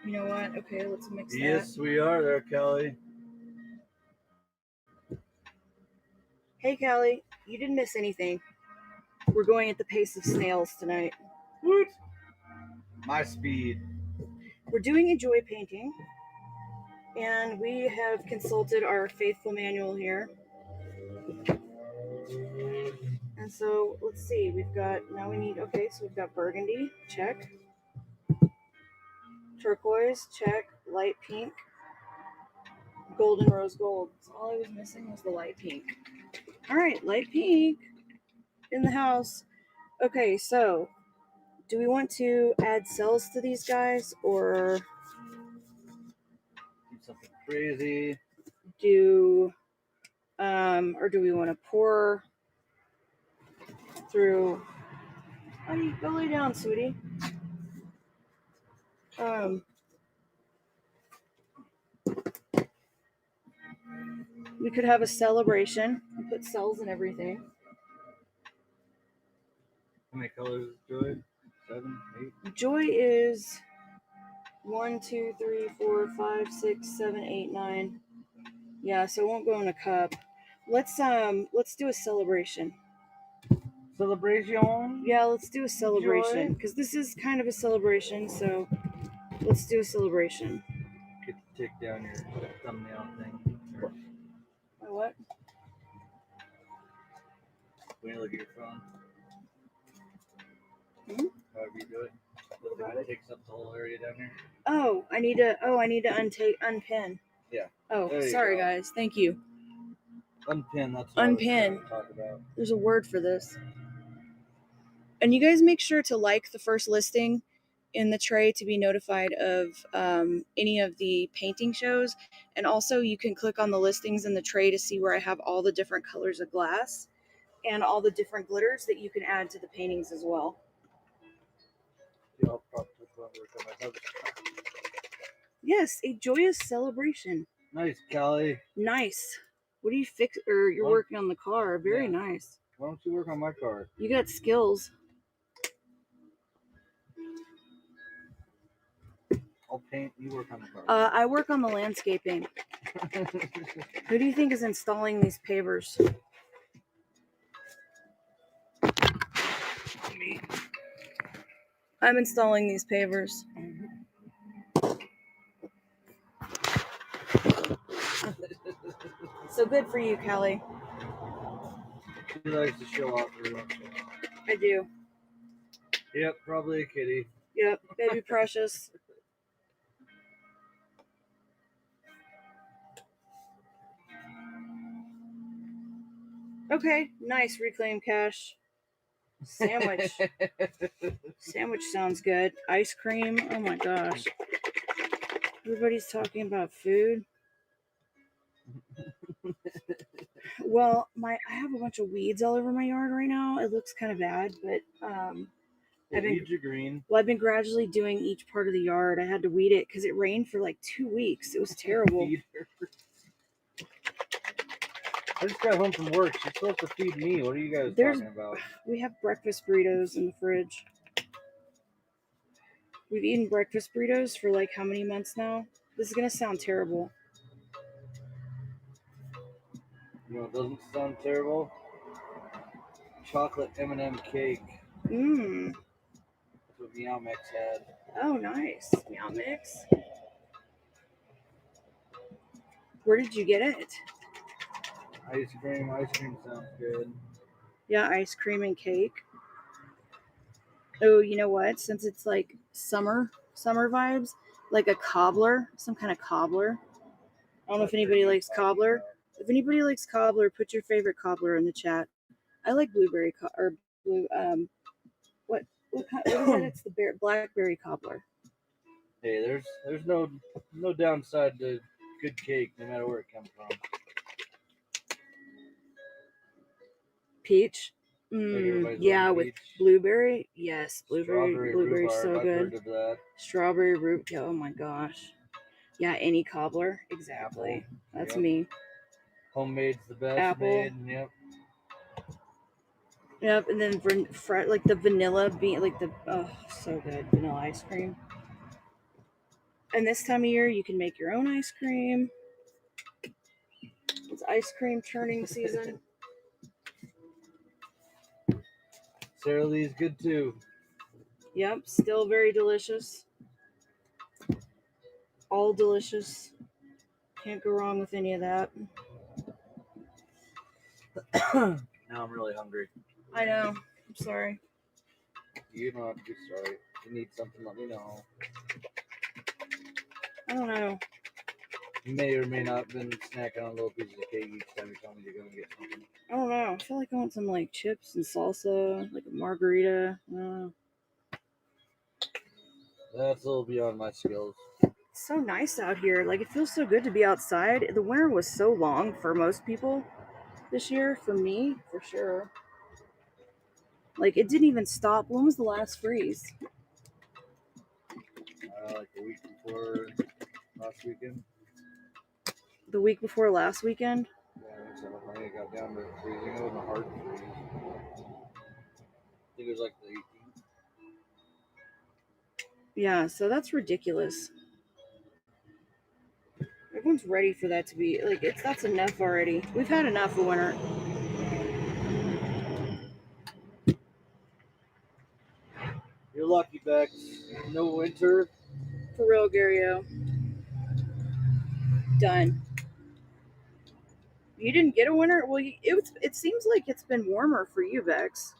You know what? Okay, let's mix that. Yes, we are there, Kelly. Hey, Callie, you didn't miss anything. We're going at the pace of snails tonight. Woot! My speed. We're doing a joy painting, and we have consulted our faithful manual here. And so let's see, we've got, now we need, okay, so we've got burgundy, check. Turquoise, check. Light pink. Golden rose gold. So all I was missing was the light pink. All right, light pink in the house. Okay, so do we want to add cells to these guys or Do something crazy. do we want to pour through? Honey, go lay down, sweetie. We could have a celebration and put cells and everything. How many colors is Joy? 7, 8? Joy is 1, 2, 3, 4, 5, 6, 7, 8, 9. Yeah, so it won't go in a cup. Let's do a celebration. Celebration? Yeah, let's do a celebration because this is kind of a celebration. So let's do a celebration. Get to take down your thumbnail thing. What? When you look at your phone. Hmm? However you do it. What about it? Takes up the whole area down here. Oh, I need to unpin. Yeah. Oh, sorry guys. Thank you. Unpin. That's what Unpin. I was talk about. There's a word for this. And you guys make sure to like the first listing in the tray to be notified of any of the painting shows. And also you can click on the listings in the tray to see where I have all the different colors of glass and all the different glitters that you can add to the paintings as well. Yes, a joyous celebration. Nice, Callie. Nice. What do you fix? Or you're working on the car. Very nice. Why don't you work on my car? You got skills. I'll paint. You work on the car. I work on the landscaping. Who do you think is installing these pavers? Me. I'm installing these pavers. So good for you, Callie. She likes to show off her own. I do. Yep, probably a kitty. Yep, baby precious. Okay, nice. Reclaim cash. Sandwich. Sandwich sounds good. Ice cream. Oh my gosh. Everybody's talking about food. Well, I have a bunch of weeds all over my yard right now. It looks kind of bad, but Weeds are green. I've been gradually doing each part of the yard. I had to weed it because it rained for like 2 weeks. It was terrible. I just got home from work. She's supposed to feed me. What are you guys talking about? We have breakfast burritos in the fridge. We've eaten breakfast burritos for like how many months now? This is gonna sound terrible. You know, it doesn't sound terrible. Chocolate M&M cake. Mmm. That's what Meow Mix had. Oh, nice. Meow Mix. Where did you get it? Ice cream. Ice cream sounds good. Yeah, ice cream and cake. Oh, you know what? Since it's like summer vibes, like a cobbler, some kind of cobbler. I don't know if anybody likes cobbler. If anybody likes cobbler, put your favorite cobbler in the chat. I like blueberry or blue. What is it? It's the blackberry cobbler. Hey, there's no downside to good cake, no matter where it comes from. Peach. Yeah, with blueberry. Yes, blueberry's so good. Strawberry root. Oh my gosh. Yeah, any cobbler. Exactly. That's me. Homemade's the best. Apple. Made, yep. Yep, and then like the vanilla bean, like so good, vanilla ice cream. And this time of year, you can make your own ice cream. It's ice cream churning season. Sara Lee's good too. Yep, still very delicious. All delicious. Can't go wrong with any of that. Now I'm really hungry. I know. I'm sorry. You don't have to be sorry. If you need something, let me know. I don't know. You may or may not have been snacking on little pieces of cake each time you tell me to go and get something. I don't know. I feel like I want some like chips and salsa, like a margarita. That's a little beyond my skills. It's so nice out here. Like, it feels so good to be outside. The winter was so long for most people this year. For me, for sure. Like, it didn't even stop. When was the last freeze? Like the week before last weekend. The week before last weekend? Yeah, I think it got down to freezing. It wasn't a hard freeze. I think it was like the 18th. Yeah, so that's ridiculous. Everyone's ready for that to be like that's enough already. We've had enough of winter. You're lucky, Bex. No winter. For real, GARYO. Done. You didn't get a winter? Well, it seems like it's been warmer for you, Bex.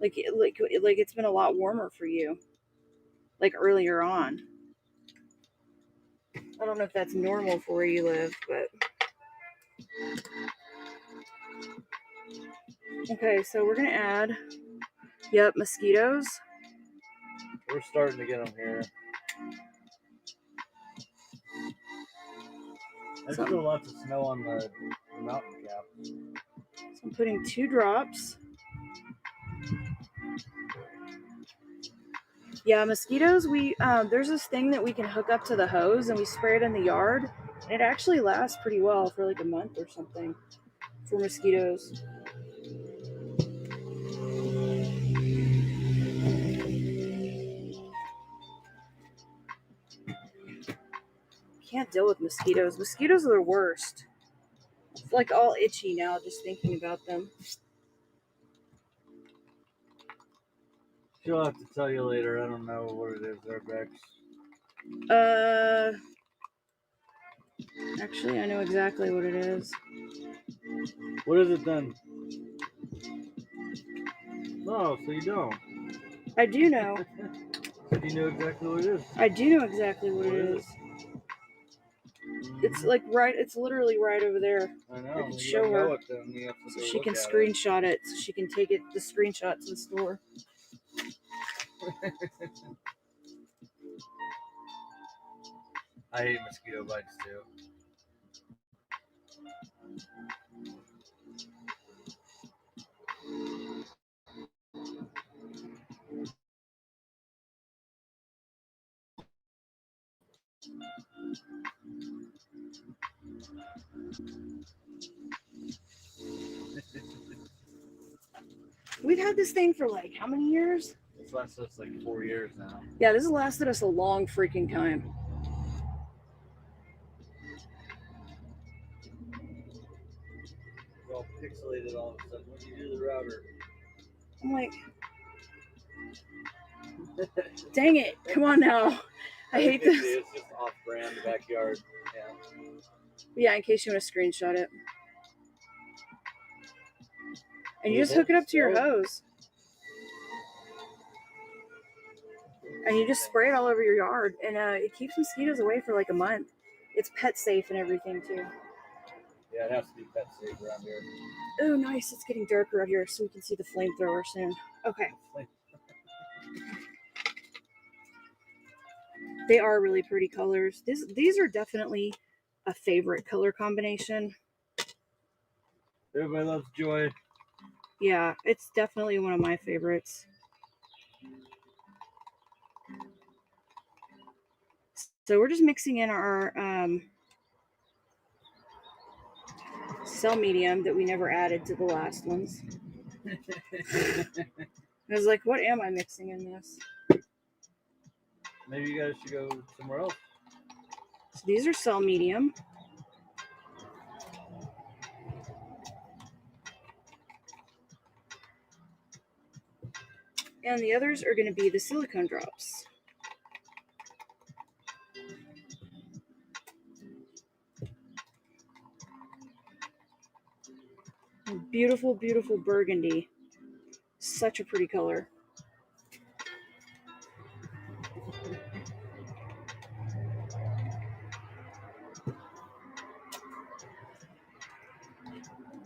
Like it's been a lot warmer for you. Like earlier on. I don't know if that's normal for where you live, but okay, so we're gonna add mosquitoes. We're starting to get them here. There's still lots of snow on the mountain cap. So I'm putting 2 drops. Yeah, mosquitoes, there's this thing that we can hook up to the hose and we spray it in the yard. And it actually lasts pretty well for like a month or something for mosquitoes. Can't deal with mosquitoes. Mosquitoes are the worst. It's like all itchy now just thinking about them. She'll have to tell you later. I don't know what it is there, Bex. Actually, I know exactly what it is. What is it then? Oh, so you don't. I do know. You know exactly what it is. I do know exactly what it is. It's like it's literally right over there. I know. I can show her so she can screenshot it. So she can take the screenshot to the store. I hate mosquito bites too. We've had this thing for like how many years? It's lasted us like 4 years now. Yeah, this has lasted us a long freaking time. We're all pixelated all of a sudden. When you do the router, I'm like, dang it! Come on now. I hate this. It's just off-brand backyard. Yeah. Yeah, in case you want to screenshot it. And you just hook it up to your hose. And you just spray it all over your yard. And it keeps mosquitoes away for like a month. It's pet safe and everything too. Yeah, it has to be pet safe around here. Oh, nice. It's getting darker out here so we can see the flamethrower soon. Okay. They are really pretty colors. These are definitely a favorite color combination. Everybody loves joy. Yeah, it's definitely one of my favorites. So we're just mixing in our cell medium that we never added to the last ones. I was like, what am I mixing in this? Maybe you guys should go somewhere else. So these are cell medium. And the others are going to be the silicone drops. Beautiful, beautiful burgundy. Such a pretty color.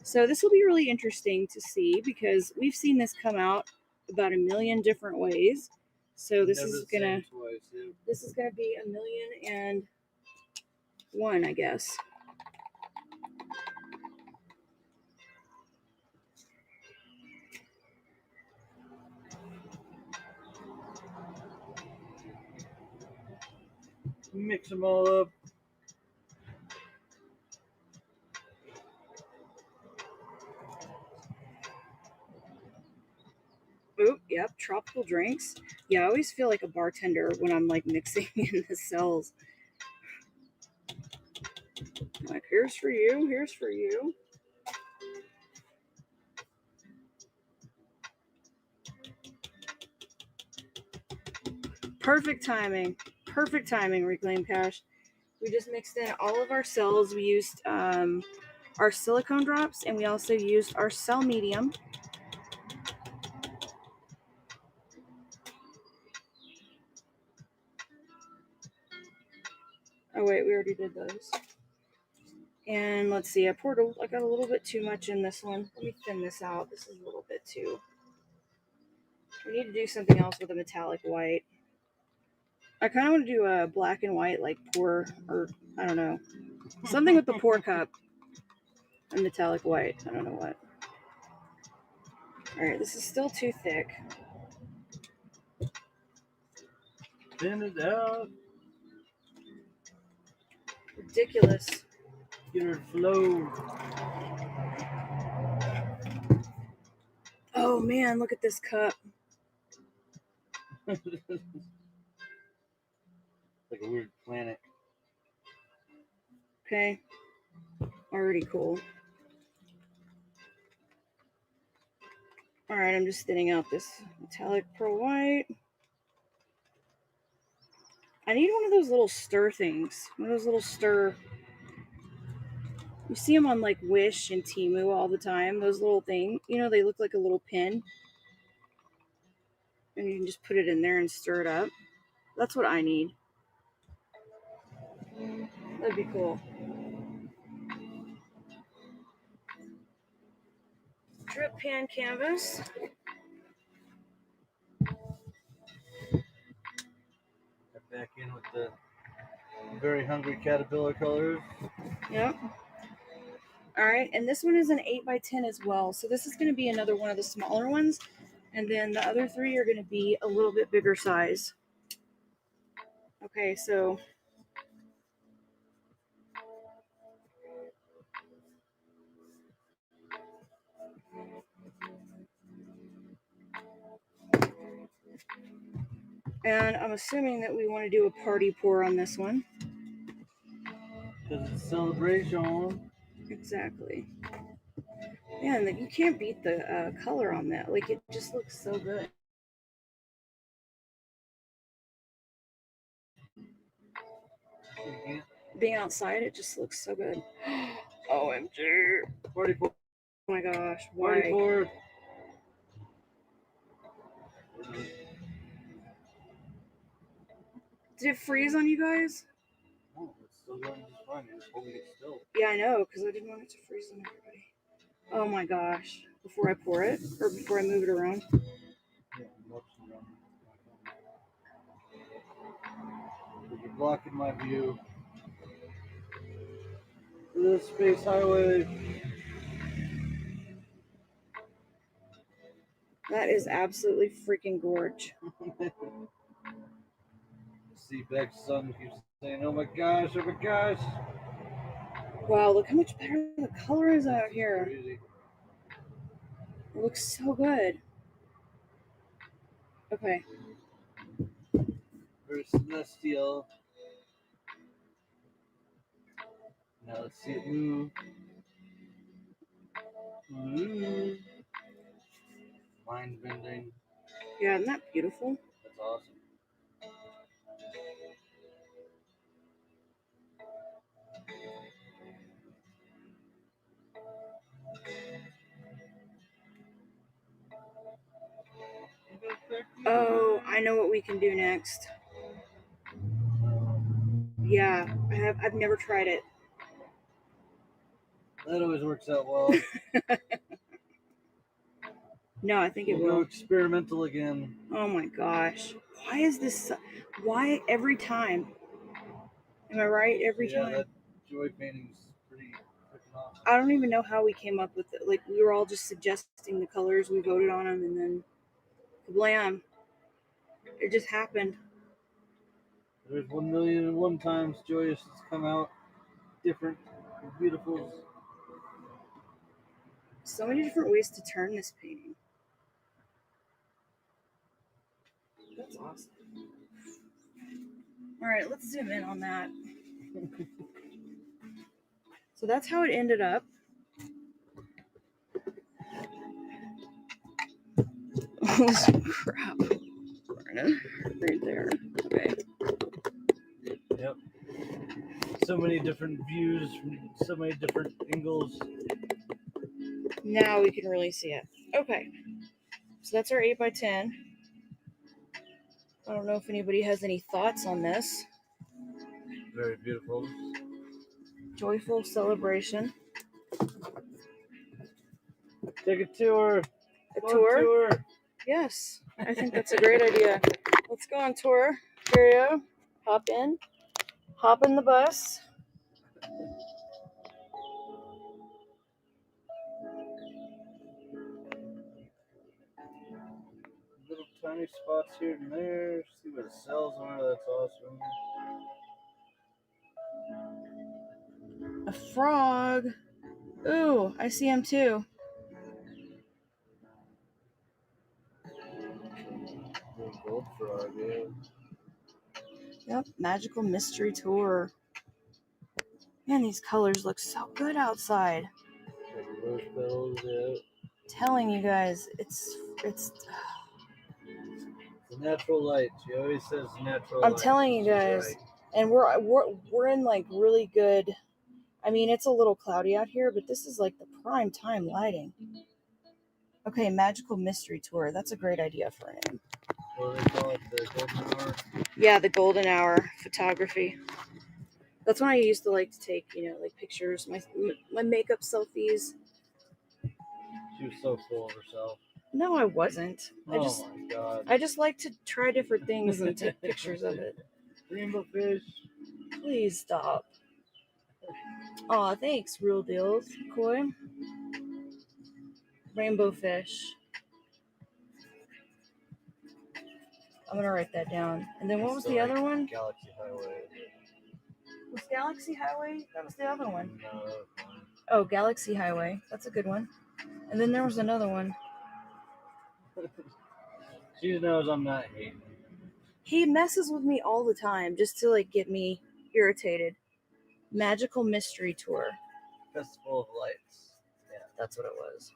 So this will be really interesting to see because we've seen this come out about a million different ways. So this is gonna be 1,000,001, I guess. Mix them all up. Oh, yep, tropical drinks. Yeah, I always feel like a bartender when I'm like mixing in the cells. Like, here's for you, here's for you. Perfect timing, Reclaim Cash. We just mixed in all of our cells. We used our silicone drops and we also used our cell medium. Oh wait, we already did those. And let's see, I got a little bit too much in this one. Let me thin this out. This is a little bit too. We need to do something else with a metallic white. I kind of want to do a black and white, like pour, or I don't know, something with the pour cup. A metallic white. I don't know what. All right, this is still too thick. Thin it out. Ridiculous. Get her flow. Oh man, look at this cup. Like a weird planet. Okay. Already cool. All right, I'm just thinning out this metallic pearl white. I need one of those little stir things. One of those little stir. You see them on like Wish and Temu all the time. Those little things. You know, they look like a little pin. And you can just put it in there and stir it up. That's what I need. That'd be cool. Drip pan canvas. Back in with the very hungry caterpillar colors. Yep. All right, and this one is an 8x10 as well. So this is going to be another one of the smaller ones. And then the other three are going to be a little bit bigger size. Okay, so and I'm assuming that we want to do a party pour on this one. Because it's a celebration. Exactly. Man, you can't beat the color on that. Like, it just looks so good. Being outside, it just looks so good. OMG. Party pour. Oh my gosh, Party why? pour. Did it freeze on you guys? Oh, it's still going just fine. You're just holding it still. Yeah, I know, because I didn't want it to freeze on everybody. Oh my gosh. Before I pour it, or before I move it around. Yeah, you're blocking my view. The space highway. That is absolutely freaking gorge. See, Beck's son keeps saying, "Oh my gosh, oh my gosh." Wow, look how much better the color is out here. Crazy. It looks so good. Okay. Very celestial. Now let's see it move. Ooh. Mind bending. Yeah, isn't that beautiful? That's awesome. Oh, I know what we can do next. Yeah, I've never tried it. That always works out well. No, I think it We'll go will. experimental again. Oh my gosh. Why is this why every time? Am I right? Every Yeah, time. that joy painting's pretty freaking awesome. I don't even know how we came up with it. Like, we were all just suggesting the colors, we voted on them, and then kablam. It just happened. There's 1,000,001 times Joyous has come out different, beautiful. So many different ways to turn this painting. That's awesome. All right, let's zoom in on that. So that's how it ended up. Crap. Right there. Okay. Yep. So many different views, so many different angles. Now we can really see it. Okay. So that's our 8x10. I don't know if anybody has any thoughts on this. Very beautiful. Joyful celebration. Take a tour. A tour? Yes, I think that's a great idea. Let's go on tour. GARYO, hop in. Hop in the bus. Little tiny spots here and there. See what the cells are. That's awesome. A frog. Ooh, I see him too. Little gold frog, yeah. Yep, magical mystery tour. Man, these colors look so good outside. Like rose petals, yeah. Telling you guys, it's The natural light. She always says natural I'm light. telling you She's guys, right. and we're in like really good. I mean, it's a little cloudy out here, but this is like the prime time lighting. Okay, magical mystery tour. That's a great idea for a name. What do they call it? The golden hour? Yeah, the golden hour photography. That's when I used to like to take, like pictures, my makeup selfies. She was so full of herself. No, I wasn't. Oh my god. I just like to try different things and take pictures of it. Rainbow fish. Please stop. Aw, thanks, Real Deals, Koi. Rainbow fish. I'm gonna write that down. And then what was the other one? Galaxy Highway. Was Galaxy Highway? That was the other one. No. Oh, Galaxy Highway. That's a good one. And then there was another one. She knows I'm not hating. He messes with me all the time just to like get me irritated. Magical Mystery Tour. Festival of Lights. Yeah, that's what it was.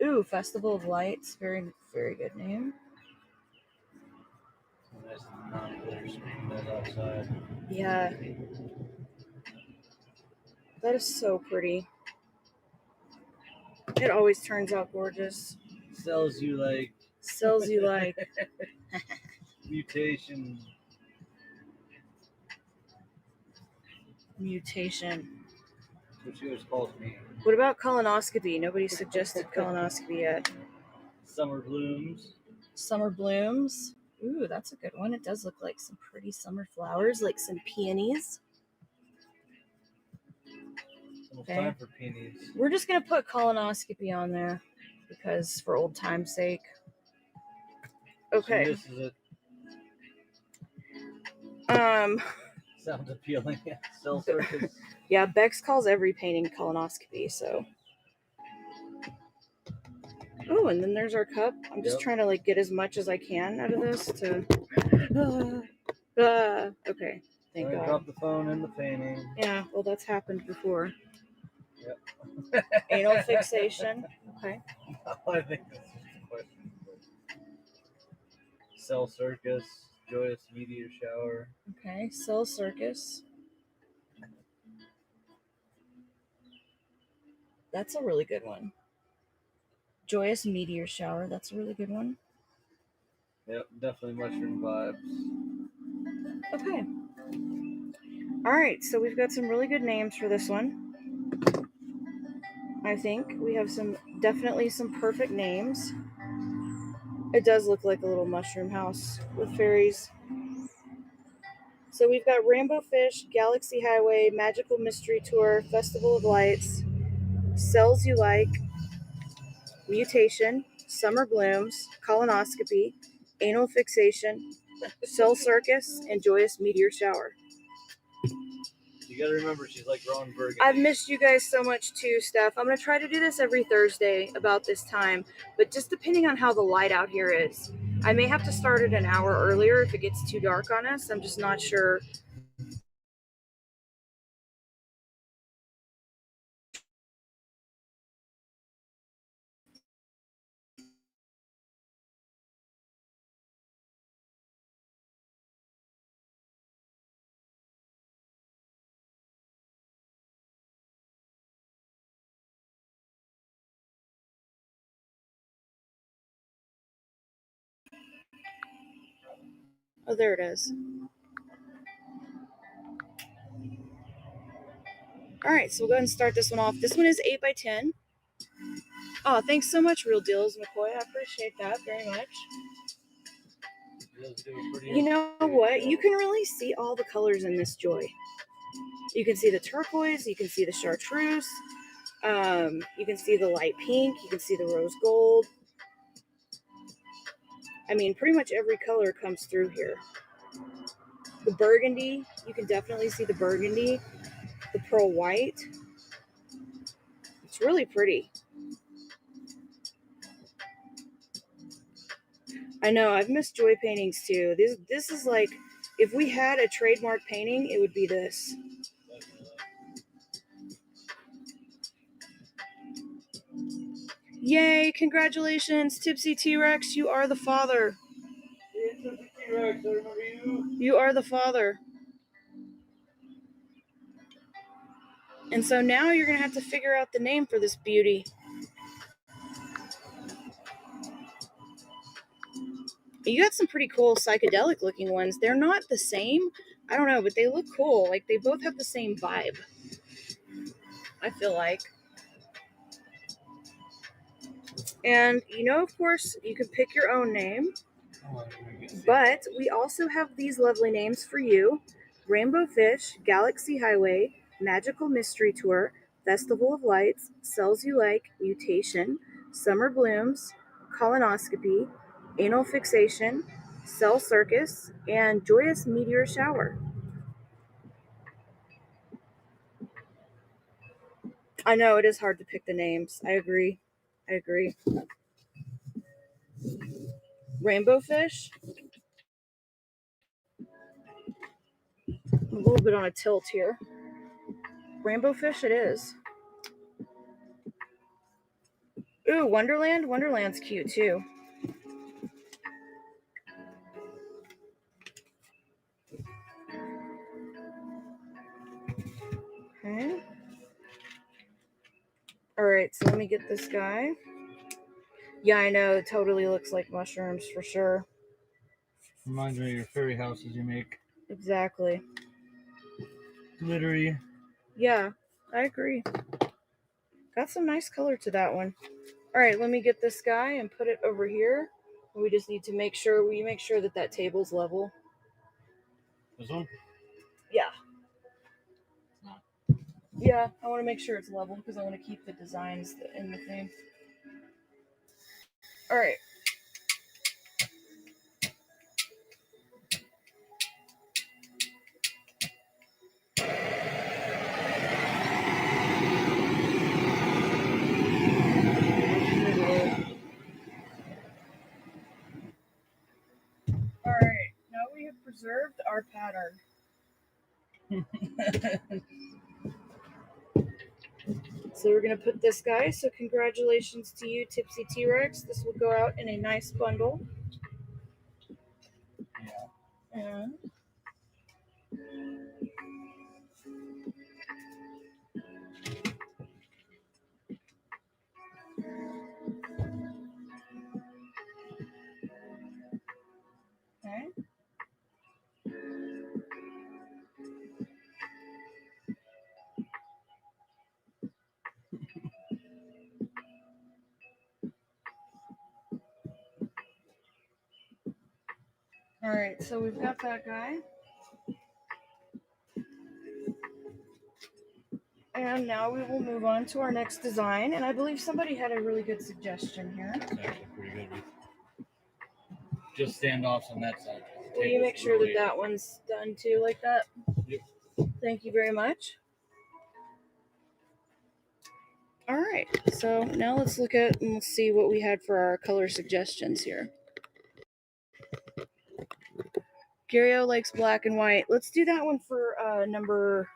Ooh, Festival of Lights. Very, very good name. Nice non-glitter screen that's outside. Yeah. That is so pretty. It always turns out gorgeous. Sells you like. Sells you like. Mutation. Mutation. That's what she always calls me. What about colonoscopy? Nobody suggested colonoscopy yet. Summer Blooms. Summer Blooms. Ooh, that's a good one. It does look like some pretty summer flowers, like some peonies. Okay. Time for peonies. We're just gonna put colonoscopy on there because for old time's sake. Okay. So this is it. Sounds appealing. Cell circus. Yeah, Bex calls every painting colonoscopy, so. Oh, and then there's our cup. I'm just trying to like get as much as I can out of this to. Okay, thank God. Drop the phone in the painting. Yeah, well, that's happened before. Yep. Anal fixation. Okay. No, I think that's just a question. Cell circus, joyous meteor shower. Okay, cell circus. That's a really good one. Joyous meteor shower. That's a really good one. Yep, definitely mushroom vibes. Okay. All right, so we've got some really good names for this one. I think we have definitely some perfect names. It does look like a little mushroom house with fairies. So we've got Rainbow Fish, Galaxy Highway, Magical Mystery Tour, Festival of Lights, Cells You Like, Mutation, Summer Blooms, Colonoscopy, Anal Fixation, Cell Circus, and Joyous Meteor Shower. You gotta remember, she's like Ron Burgundy. I've missed you guys so much too, Steph. I'm going to try to do this every Thursday about this time, but just depending on how the light out here is. I may have to start it an hour earlier if it gets too dark on us. I'm just not sure. Oh, there it is. All right, so we'll go ahead and start this one off. This one is 8 by 10. Oh, thanks so much, Real Deals, McCoy. I appreciate that very much. You know what? You can really see all the colors in this joy. You can see the turquoise. You can see the chartreuse. You can see the light pink. You can see the rose gold. I mean, pretty much every color comes through here. The burgundy, you can definitely see the burgundy. The pearl white. It's really pretty. I know, I've missed joy paintings too. This is like, if we had a trademark painting, it would be this. Yay, congratulations, Tipsy T-Rex, you are the father. Hey, Tipsy T-Rex, I remember you. You are the father. And so now you're going to have to figure out the name for this beauty. You got some pretty cool psychedelic looking ones. They're not the same. I don't know, but they look cool. Like they both have the same vibe. I feel like. And you know, of course, you can pick your own name. But we also have these lovely names for you. Rainbow Fish, Galaxy Highway, Magical Mystery Tour, Festival of Lights, Cells You Like, Mutation, Summer Blooms, Colonoscopy, Anal Fixation, Cell Circus, and Joyous Meteor Shower. I know it is hard to pick the names. I agree. Rainbow Fish. I'm a little bit on a tilt here. Rainbow Fish it is. Ooh, Wonderland. Wonderland's cute too. Okay. Alright, so let me get this guy. Yeah, I know. It totally looks like mushrooms for sure. Reminds me of your fairy houses you make. Exactly. Glittery. Yeah, I agree. Got some nice color to that one. Alright, let me get this guy and put it over here. We just need to make sure that that table's level. This one? Yeah. Yeah, I want to make sure it's level because I want to keep the designs in the theme. Alright. Alright, now we have preserved our pattern. So we're going to put this guy. So congratulations to you, Tipsy T-Rex. This will go out in a nice bundle. Yeah. And okay. Alright, so we've got that guy. And now we will move on to our next design. And I believe somebody had a really good suggestion here. It's actually pretty good. Just standoffs on that side. Will you make sure that that one's done too, like that? Yep. Thank you very much. Alright, so now let's look at and let's see what we had for our color suggestions here. GARYO likes black and white. Let's do that one for number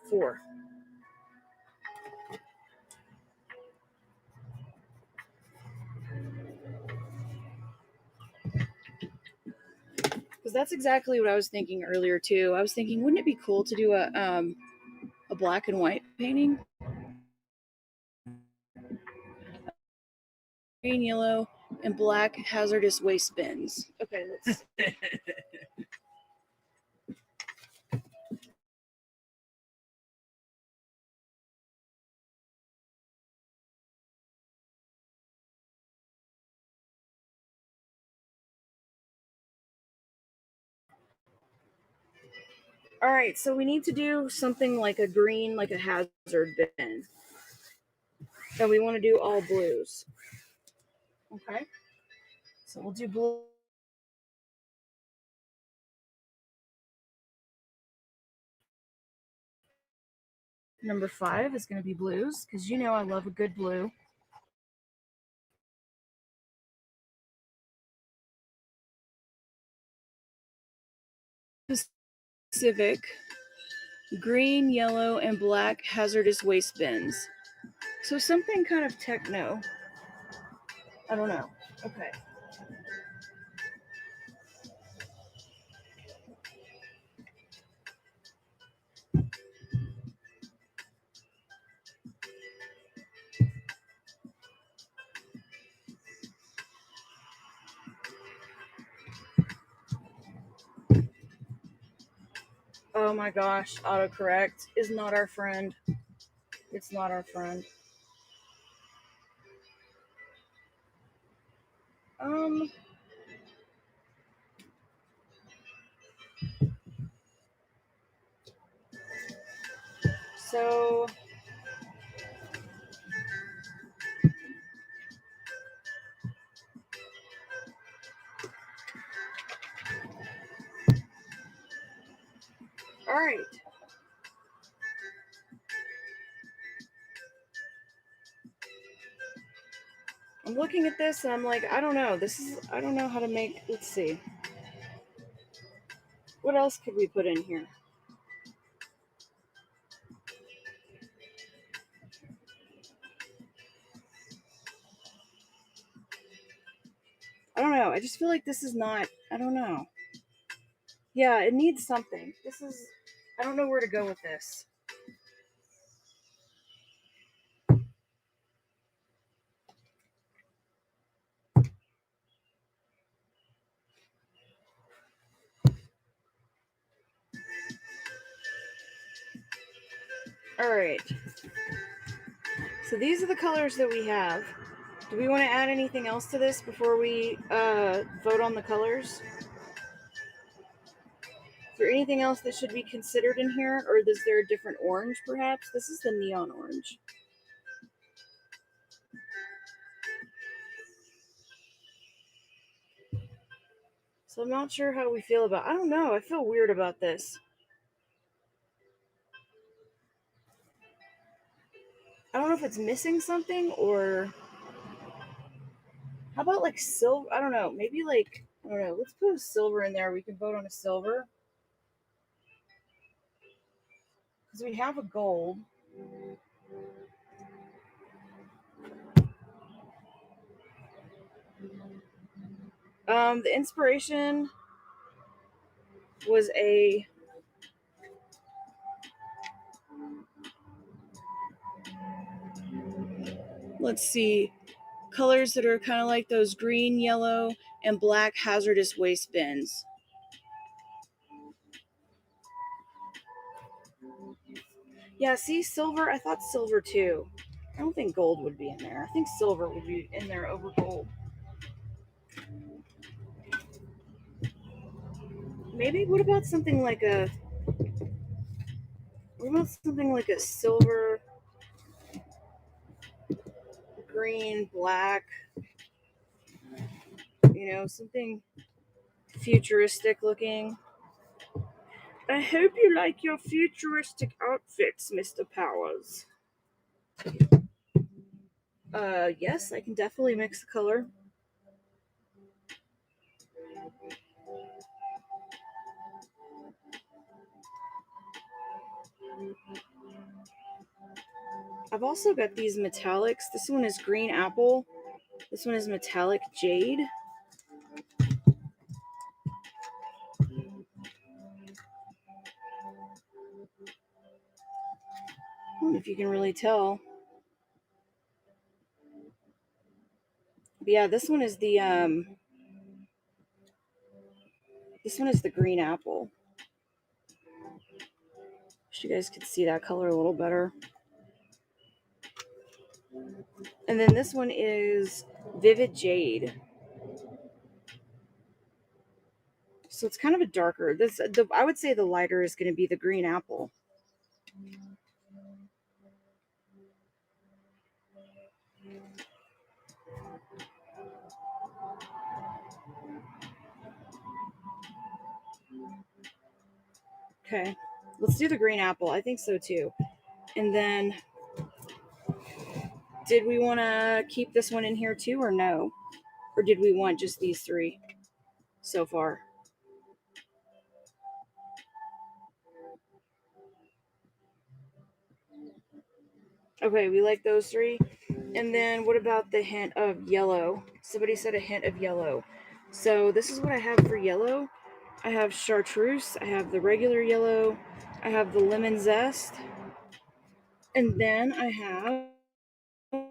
4. Because that's exactly what I was thinking earlier too. I was thinking, wouldn't it be cool to do a black and white painting? Green, yellow, and black hazardous waste bins. Okay, let's. All right, so we need to do something like a green, like a hazard bin. And we want to do all blues. Okay. So we'll do blue. Number 5 is going to be blues, because you know I love a good blue. Specific green, yellow, and black hazardous waste bins. So something kind of techno. I don't know. Okay. Oh my gosh, autocorrect is not our friend. It's not our friend. Um, So all right. I'm looking at this and I'm like, I don't know. I don't know how to make, let's see. What else could we put in here? I don't know. I just feel like this is not, I don't know. Yeah, it needs something. I don't know where to go with this. All right. So these are the colors that we have. Do we want to add anything else to this before we vote on the colors? Is there anything else that should be considered in here? Or is there a different orange, perhaps? This is the neon orange. So I'm not sure how we feel about, I don't know. I feel weird about this. I don't know if it's missing something or... How about like silver? I don't know. Maybe like, I don't know. Let's put a silver in there. We can vote on a silver. Because we have a gold. The inspiration was a... Let's see. Colors that are kind of like those green, yellow, and black hazardous waste bins. Yeah, see, silver. I thought silver too. I don't think gold would be in there. I think silver would be in there over gold. Maybe, what about something like a... What about something like a silver, green, black? You know, something futuristic looking. I hope you like your futuristic outfits, Mr. Powers. Yes, I can definitely mix the color. I've also got these metallics. This one is green apple. This one is metallic jade. I don't know if you can really tell. But yeah, this one is the green apple. Wish you guys could see that color a little better. And then this one is vivid jade. So it's kind of a darker. I would say the lighter is going to be the green apple. Okay, let's do the green apple. I think so too. And then, did we want to keep this one in here too, or no? Or did we want just these three so far? Okay, we like those three. And then what about the hint of yellow? Somebody said a hint of yellow. So this is what I have for yellow. I have chartreuse, I have the regular yellow, I have the lemon zest, and then I have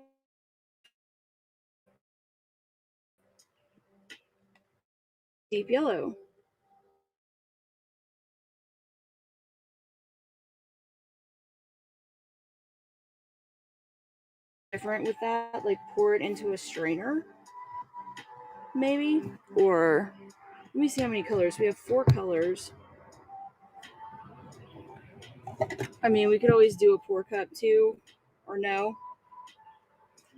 deep yellow. Different with that, like pour it into a strainer, maybe? Or let me see how many colors. We have 4 colors. I mean, we could always do a pour cup too, or no.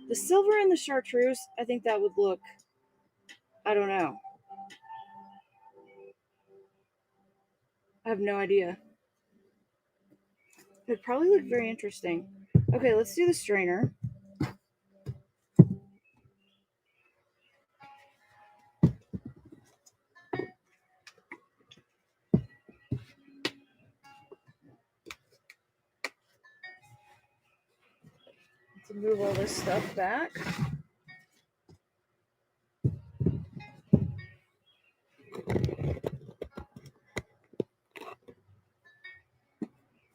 The silver and the chartreuse, I think that would look, I don't know. I have no idea. It would probably look very interesting. Okay, let's do the strainer. To move all this stuff back.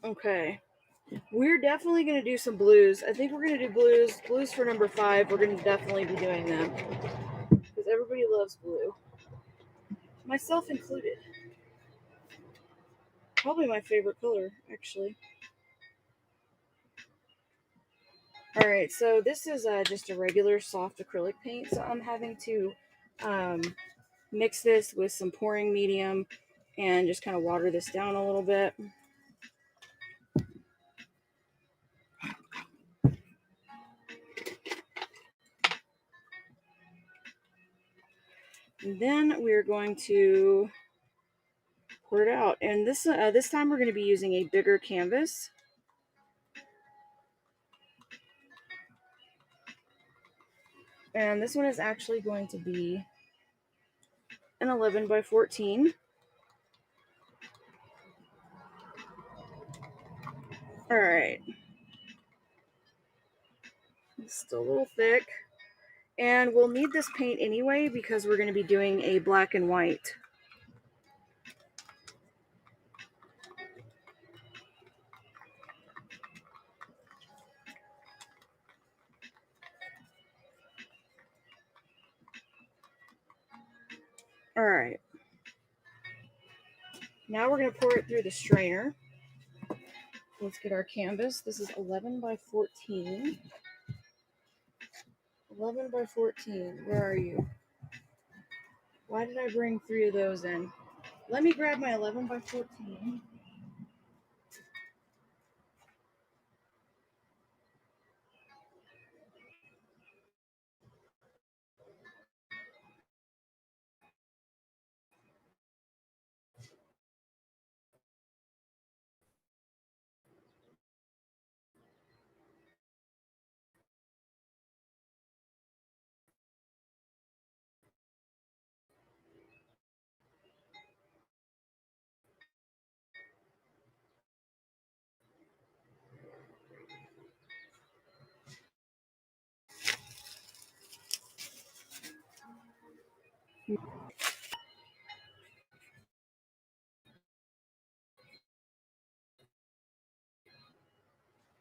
Okay. We're definitely going to do some blues. I think we're going to do blues. Blues for number 5. We're going to definitely be doing them. Because everybody loves blue. Myself included. Probably my favorite color, actually. Alright, so this is just a regular soft acrylic paint. So I'm having to mix this with some pouring medium and just kind of water this down a little bit. And then we're going to pour it out. And this time we're going to be using a bigger canvas. And this one is actually going to be an 11 by 14. All right. It's still a little thick. And we'll need this paint anyway because we're going to be doing a black and white. All right. Now we're going to pour it through the strainer. Let's get our canvas. This is 11 by 14. 11 by 14. Where are you? Why did I bring 3 of those in? Let me grab my 11 by 14.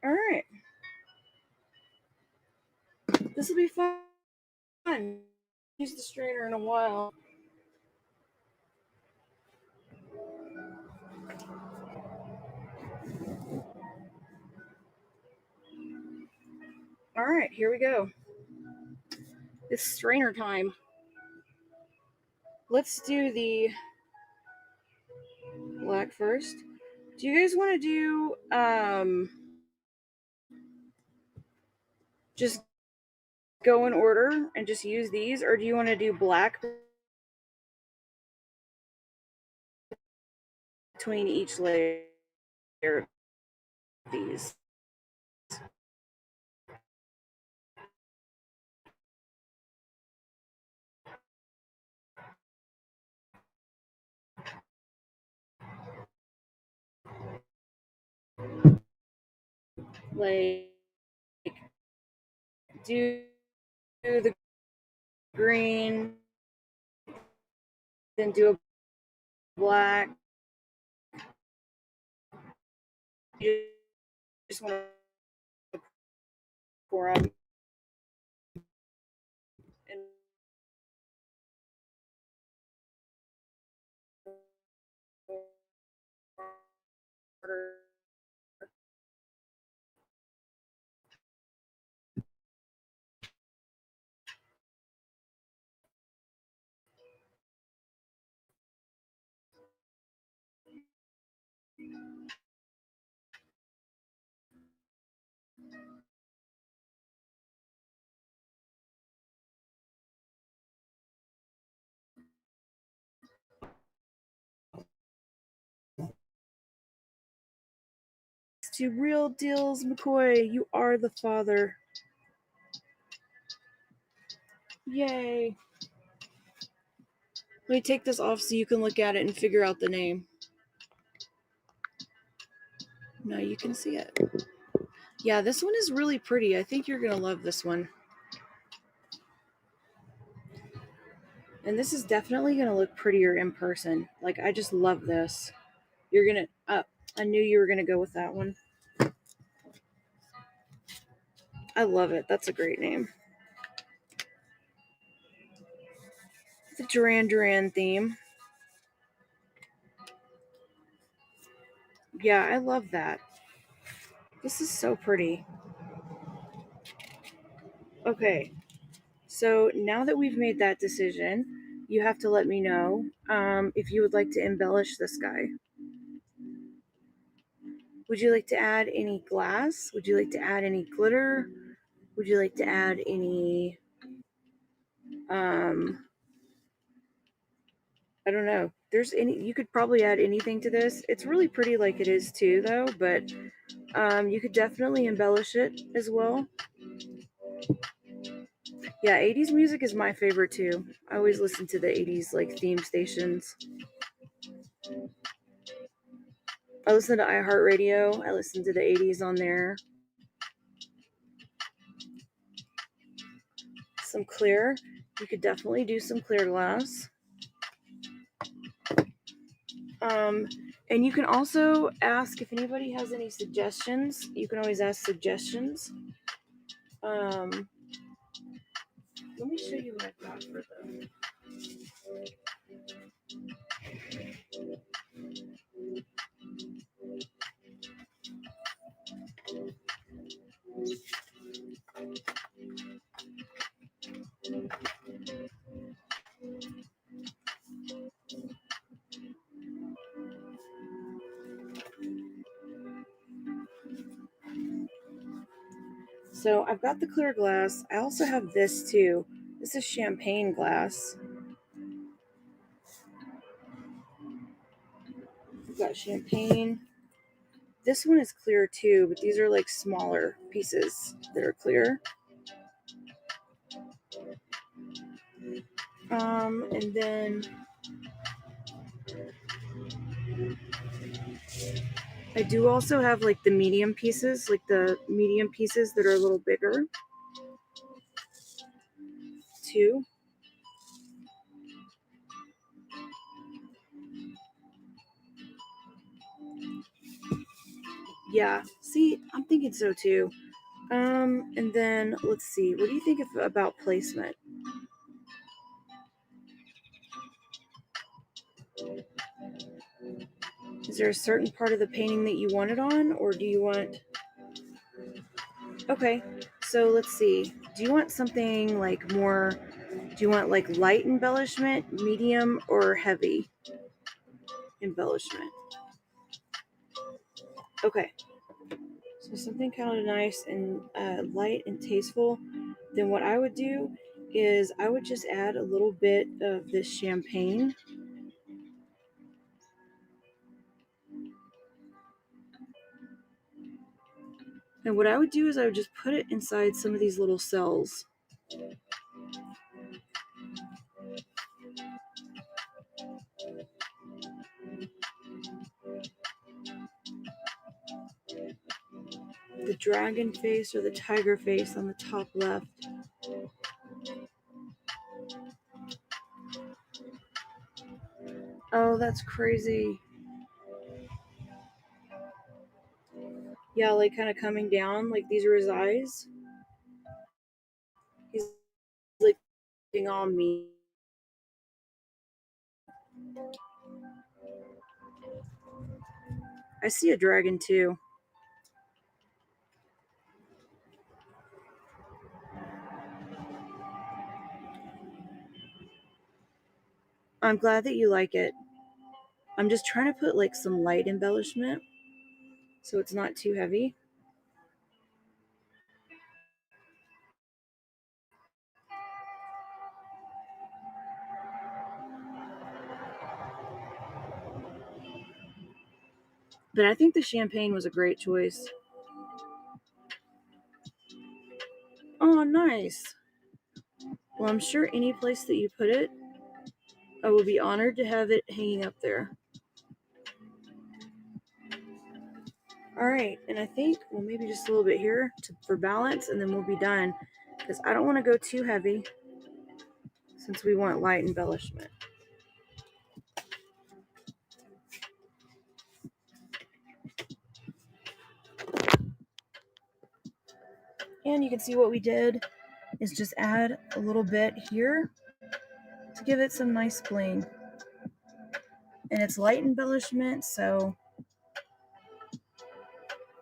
All right. This will be fun. Use the strainer in a while. All right, here we go. It's strainer time. Let's do the black first. Do you guys want to do just go in order and just use these, or do you want to do black between each layer of these? Like do the green, then do a black. You just want to pour them in order. to Real Deals McCoy. You are the father. Yay. Let me take this off so you can look at it and figure out the name. Now you can see it. Yeah, this one is really pretty. I think you're going to love this one. And this is definitely going to look prettier in person. Like, I just love this. You're going to, I knew you were going to go with that one. I love it. That's a great name. The Duran Duran theme. Yeah, I love that. This is so pretty. Okay, so now that we've made that decision, you have to let me know if you would like to embellish this guy. Would you like to add any glass? Would you like to add any glitter? Would you like to add any, I don't know. There's any, you could probably add anything to this. It's really pretty like it is too, though, but you could definitely embellish it as well. Yeah, 80s music is my favorite too. I always listen to the 80s like theme stations. I listen to iHeartRadio. I listen to the 80s on there. Some clear. You could definitely do some clear glass. And you can also ask if anybody has any suggestions. You can always ask suggestions. Let me show you what I've got for them. So I've got the clear glass. I also have this too. This is champagne glass. We've got champagne. This one is clear too, but these are like smaller pieces that are clear. And then I do also have like the medium pieces, like the medium pieces that are a little bigger too. Yeah, see, I'm thinking so too. And then let's see, what do you think about placement? Is there a certain part of the painting that you want it on, or do you want... Okay, so let's see. Do you want something like more, do you want like light embellishment, medium, or heavy embellishment? Okay, so something kind of nice and light and tasteful. Then what I would do is I would just add a little bit of this champagne. And what I would do is I would just put it inside some of these little cells. The dragon face or the tiger face on the top left. Oh, that's crazy. Yeah, like kind of coming down, like these are his eyes. He's like looking on me. I see a dragon too. I'm glad that you like it. I'm just trying to put like some light embellishment so it's not too heavy. But I think the champagne was a great choice. Oh, nice. Well, I'm sure any place that you put it, I would be honored to have it hanging up there. All right, and I think, well, maybe just a little bit here for balance, and then we'll be done, because I don't want to go too heavy since we want light embellishment. And you can see what we did is just add a little bit here to give it some nice bling. And it's light embellishment, so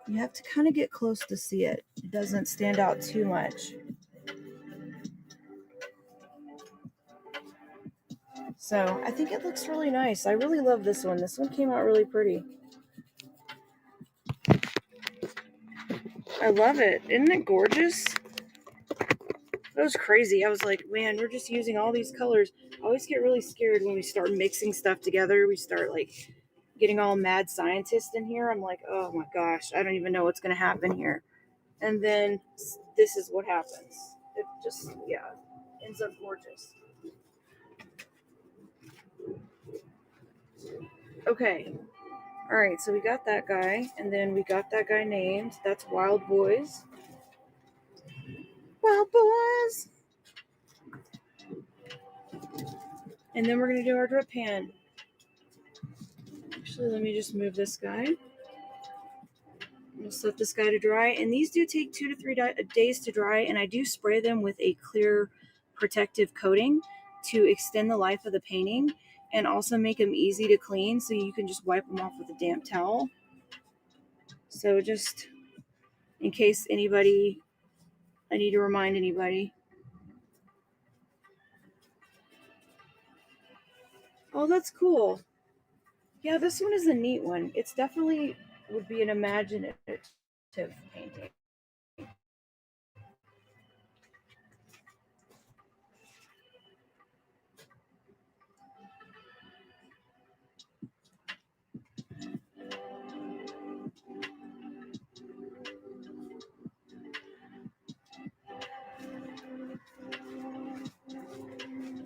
you have to kind of get close to see it. It doesn't stand out too much. So I think it looks really nice. I really love this one. This one came out really pretty. I love it. Isn't it gorgeous? That was crazy. I was like, man, we're just using all these colors. I always get really scared when we start mixing stuff together. We start like getting all mad scientists in here. I'm like, oh my gosh, I don't even know what's going to happen here. And then this is what happens. It just, yeah, ends up gorgeous. Okay. All right, so we got that guy, and then we got that guy named. That's Wild Boys. Wild Boys! And then we're going to do our drip pan. Actually, let me just move this guy. I'm going to set this guy to dry. And these do take 2 to 3 days to dry, and I do spray them with a clear protective coating to extend the life of the painting and also make them easy to clean so you can just wipe them off with a damp towel. So just in case I need to remind anybody. Oh, that's cool. Yeah, this one is a neat one. It's definitely would be an imaginative painting.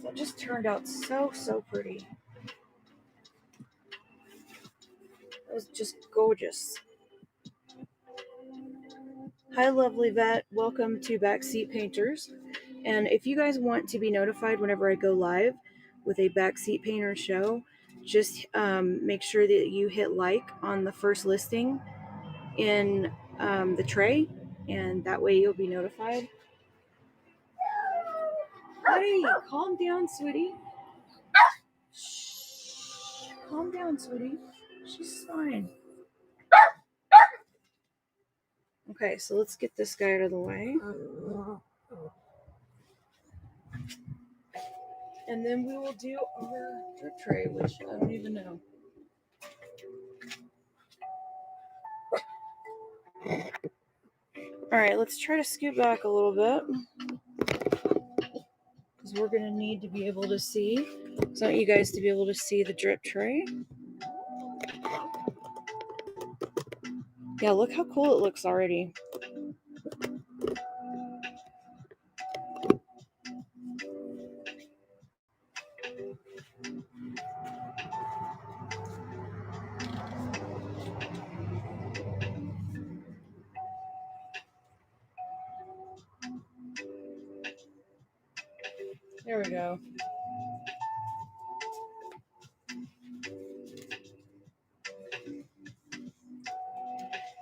That just turned out so pretty. It was just gorgeous. Hi, lovely vet. Welcome to Backseat Painters. And if you guys want to be notified whenever I go live with a Backseat Painter show, just make sure that you hit like on the first listing in the tray, and that way you'll be notified. Buddy, calm down, sweetie. Shh, calm down, sweetie. She's fine. Okay, so let's get this guy out of the way. And then we will do our drip tray, which I don't even know. All right, let's try to scoot back a little bit because we're going to need to be able to see. So I want you guys to be able to see the drip tray. Yeah, look how cool it looks already. There we go.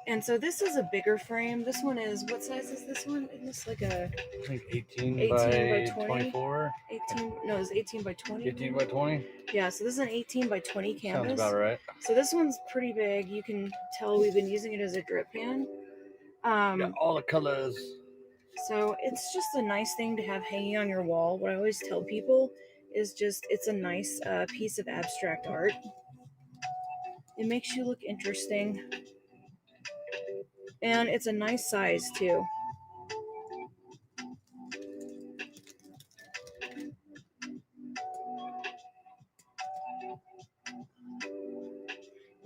And so this is a bigger frame. This one is, what size is this one? Isn't this like a... I think 18 by 24. 18, no, it's 18 by 20. 18 by 20? Yeah, so this is an 18 by 20 canvas. Sounds about right. So this one's pretty big. You can tell we've been using it as a drip pan. Got all the colors. So it's just a nice thing to have hanging on your wall. What I always tell people is just it's a nice piece of abstract art. It makes you look interesting. And it's a nice size too.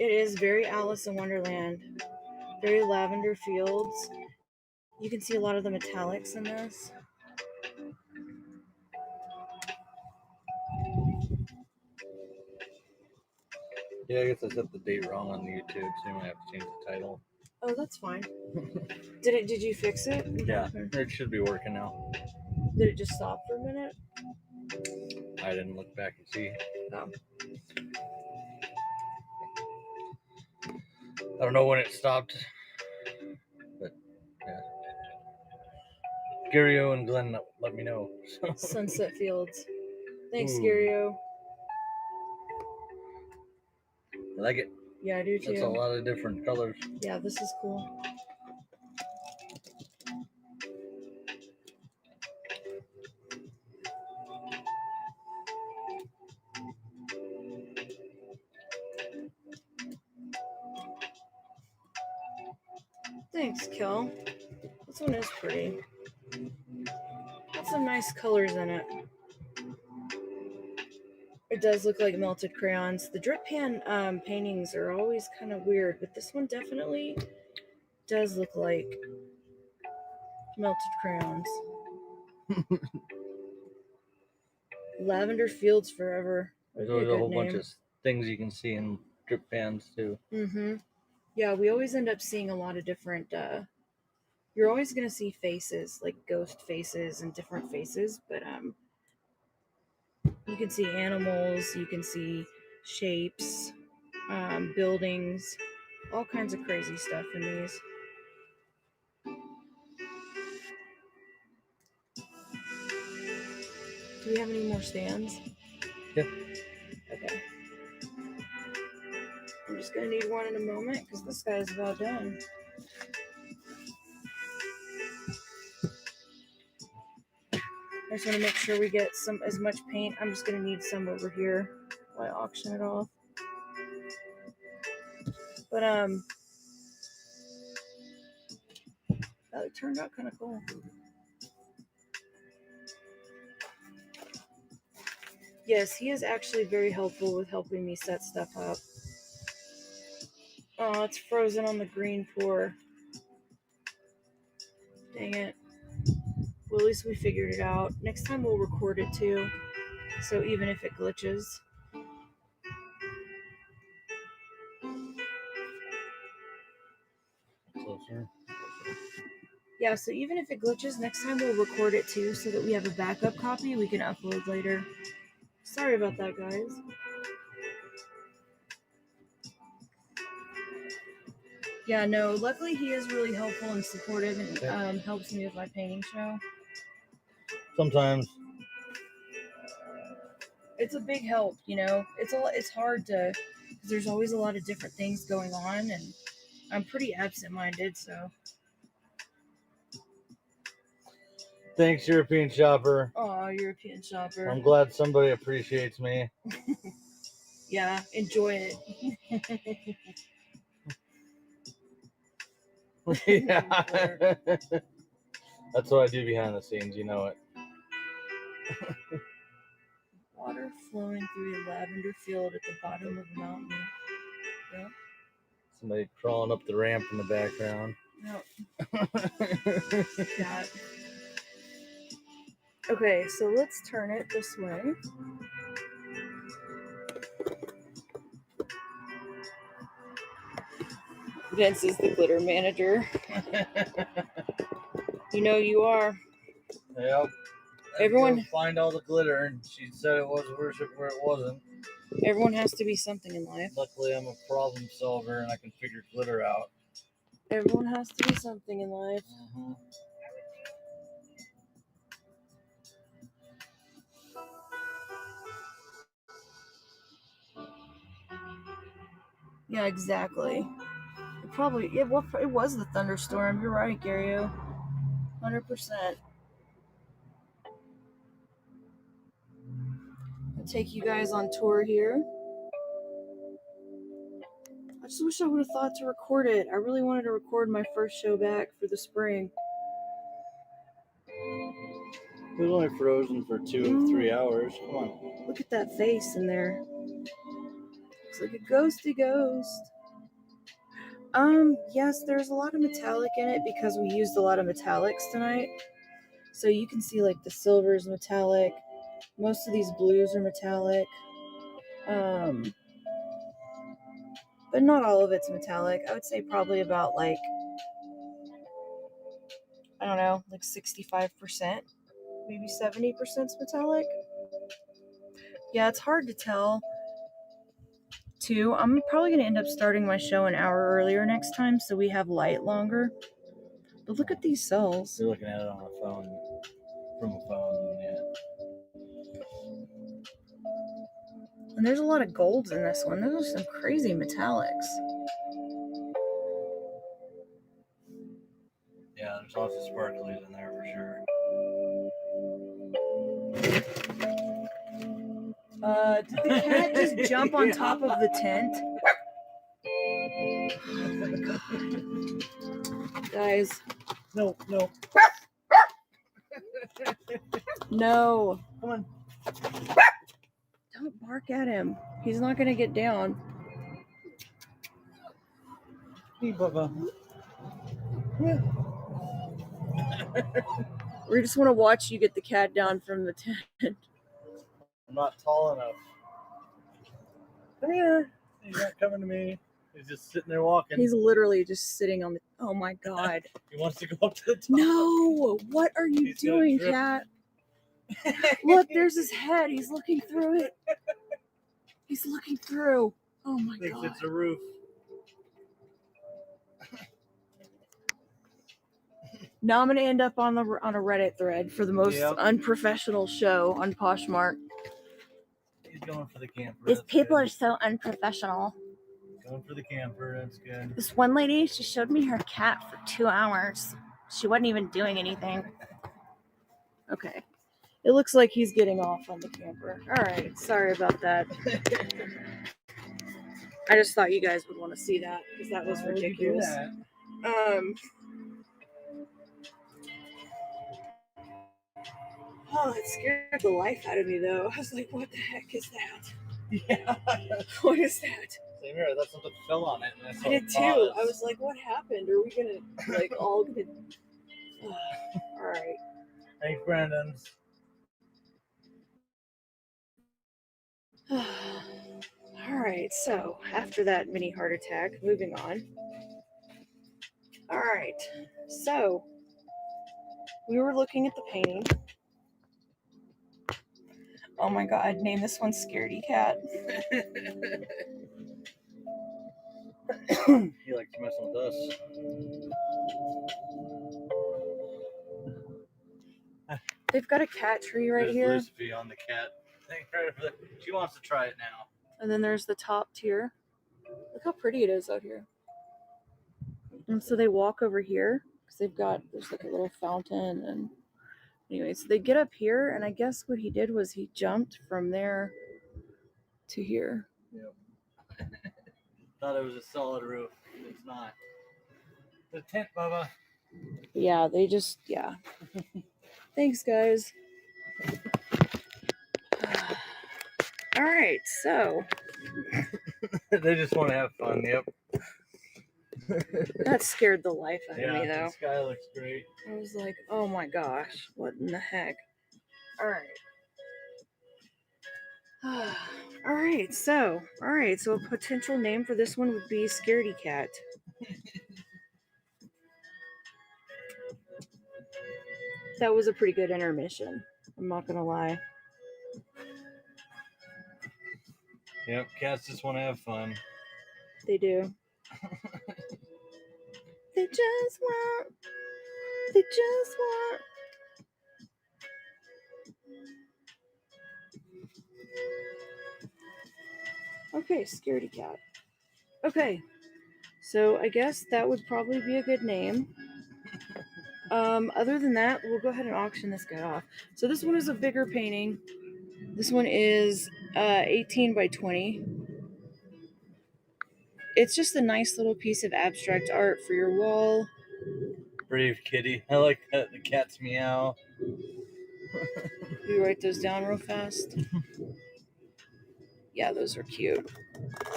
It is very Alice in Wonderland. Very lavender fields. You can see a lot of the metallics in this. Yeah, I guess I set the date wrong on the YouTube, so you might have to change the title. Oh, that's fine. Did you fix it? Yeah, it should be working now. Did it just stop for a minute? I didn't look back and see. No. I don't know when it stopped, but yeah. GARYO and Glenn let me know. Sunset Fields. Thanks, Ooh. GARYO. I like it. Yeah, I do too. That's a lot of different colors. Yeah, this is cool. Thanks, Kel. This one is pretty. Got some nice colors in it. It does look like melted crayons. The drip pan paintings are always kind of weird, but this one definitely does look like melted crayons. Lavender Fields Forever. There's always a whole bunch of things you can see in drip pans too. Mm-hmm. Yeah, we always end up seeing a lot of different you're always gonna see faces, like ghost faces and different faces, but you can see animals, you can see shapes, buildings, all kinds of crazy stuff in these. Do we have any more stands? Yeah. Okay. I'm just gonna need one in a moment because this guy is about done. I just want to make sure we get as much paint. I'm just gonna need some over here while I auction it off. But it turned out kind of cool. Yes, he is actually very helpful with helping me set stuff up. Oh, it's frozen on the green pour. Dang it. Well, at least we figured it out. Next time we'll record it too. So even if it glitches. Closer. Yeah, so even if it glitches, next time we'll record it too so that we have a backup copy we can upload later. Sorry about that, guys. Yeah, no, luckily he is really helpful and supportive and helps me with my painting show. Sometimes. It's a big help, you know. It's hard to, because there's always a lot of different things going on, and I'm pretty absent-minded, so. Thanks, European Shopper. Oh, European Shopper. I'm glad somebody appreciates me. Yeah, enjoy it. Yeah. That's what I do behind the scenes, you know it. Water flowing through a lavender field at the bottom of a mountain. Yep. Somebody crawling up the ramp in the background. Yep. Yeah. Okay, so let's turn it this way. Vince is the glitter manager. You know you are. Yep. Everyone find all the glitter, and she said it was worship where it wasn't. Everyone has to be something in life. Luckily, I'm a problem solver, and I can figure glitter out. Everyone has to be something in life. Mm-hmm. Yeah, exactly. It was the thunderstorm. You're right, GARYO. 100%. I'll take you guys on tour here. I just wish I would have thought to record it. I really wanted to record my first show back for the spring. It was only frozen for 2 or 3 hours. Come on. Look at that face in there. Looks like a ghosty ghost. Yes, there's a lot of metallic in it because we used a lot of metallics tonight. So you can see like the silver is metallic. Most of these blues are metallic. But not all of it's metallic. I would say probably about like, I don't know, like 65%, maybe 70% is metallic. Yeah, it's hard to tell too. I'm probably going to end up starting my show an hour earlier next time so we have light longer. But look at these cells. You're looking at it on a phone, from a phone, yeah. And there's a lot of golds in this one. Those are some crazy metallics. Yeah, there's lots of sparklies in there for sure. Did the cat just jump on top of the tent? Oh my god. Guys. No. No. Come on. Don't bark at him. He's not going to get down. Hey, Bubba. We just want to watch you get the cat down from the tent. I'm not tall enough. Come here. He's not coming to me. He's just sitting there walking. He's literally just sitting on the... Oh my god. He wants to go up to the top. No! What are you doing, cat? Look, there's his head. He's looking through it. He's looking through. Oh my god. Thinks it's a roof. Now I'm going to end up on a Reddit thread for the most unprofessional show on Poshmark. He's going for the camper. These people are so unprofessional. Going for the camper, that's good. This one lady, she showed me her cat for 2 hours. She wasn't even doing anything. Okay. It looks like he's getting off on the camper. All right. Sorry about that. I just thought you guys would want to see that because that was ridiculous. Oh, it scared the life out of me, though. I was like, what the heck is that? Yeah. What is that? Same here. That's something fell on it. And I did too. I was like, what happened? Are we going to, like, all going to... all right. Thanks, Brandon. All right. So, after that mini heart attack, moving on. All right. So, we were looking at the painting. Oh my god, name this one Scaredy Cat. He likes messing with us. They've got a cat tree right There's here. Lucy on the cat thing right over there. She wants to try it now. And then there's the top tier. Look how pretty it is out here. And so they walk over here because there's like a little fountain. And anyway, so they get up here, and I guess what he did was he jumped from there to here. Yep. Thought it was a solid roof. It's not. The tent, Bubba. Yeah, yeah. Thanks, guys. All right, so. They just want to have fun, yep. That scared the life out of me, though. The sky looks great. I was like, oh my gosh, what in the heck? All right. So a potential name for this one would be Scaredy Cat. That was a pretty good intermission. I'm not gonna lie. Yep, cats just want to have fun. They do. They just want. Okay, Scaredy Cat. Okay, so I guess that would probably be a good name. Other than that, we'll go ahead and auction this guy off. So this one is a bigger painting. This one is 18 by 20. It's just a nice little piece of abstract art for your wall. Brave kitty. I like that. The cat's meow. We write those down real fast. Yeah, those are cute.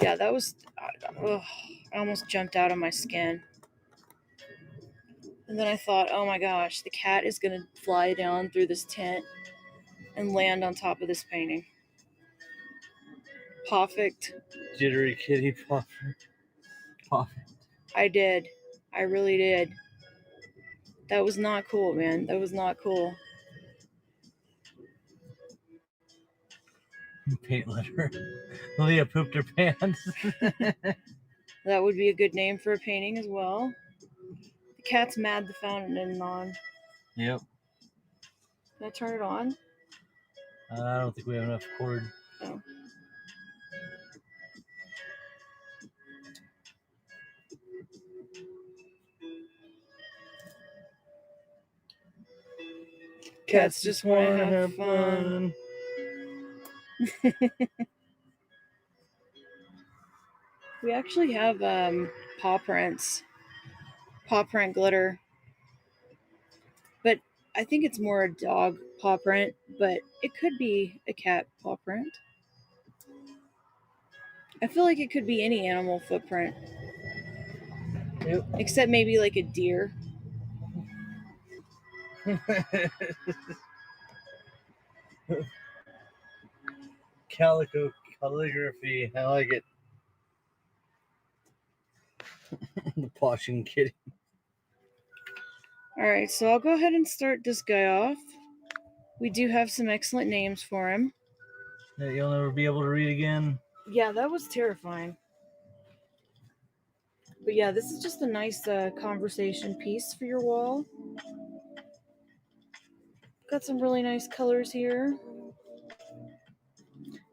Yeah, that was. I almost jumped out of my skin. And then I thought, oh my gosh, the cat is going to fly down through this tent and land on top of this painting. Perfect. Jittery kitty popper. I did. I really did. That was not cool, man. That was not cool. Paint litter. Leah pooped her pants. That would be a good name for a painting as well. The cat's mad the fountain isn't on. Yep. Can I turn it on? I don't think we have enough cord. Oh. Cats just want to have fun. We actually have paw print glitter, but I think it's more a dog paw print, but it could be a cat paw print. I feel like it could be any animal footprint. Yep. Except maybe like a deer. Calico calligraphy. I like it. The Posh and kitty. Alright, so I'll go ahead and start this guy off. We do have some excellent names for him. That you'll never be able to read again. Yeah, that was terrifying. But yeah, this is just a nice conversation piece for your wall. Got some really nice colors here.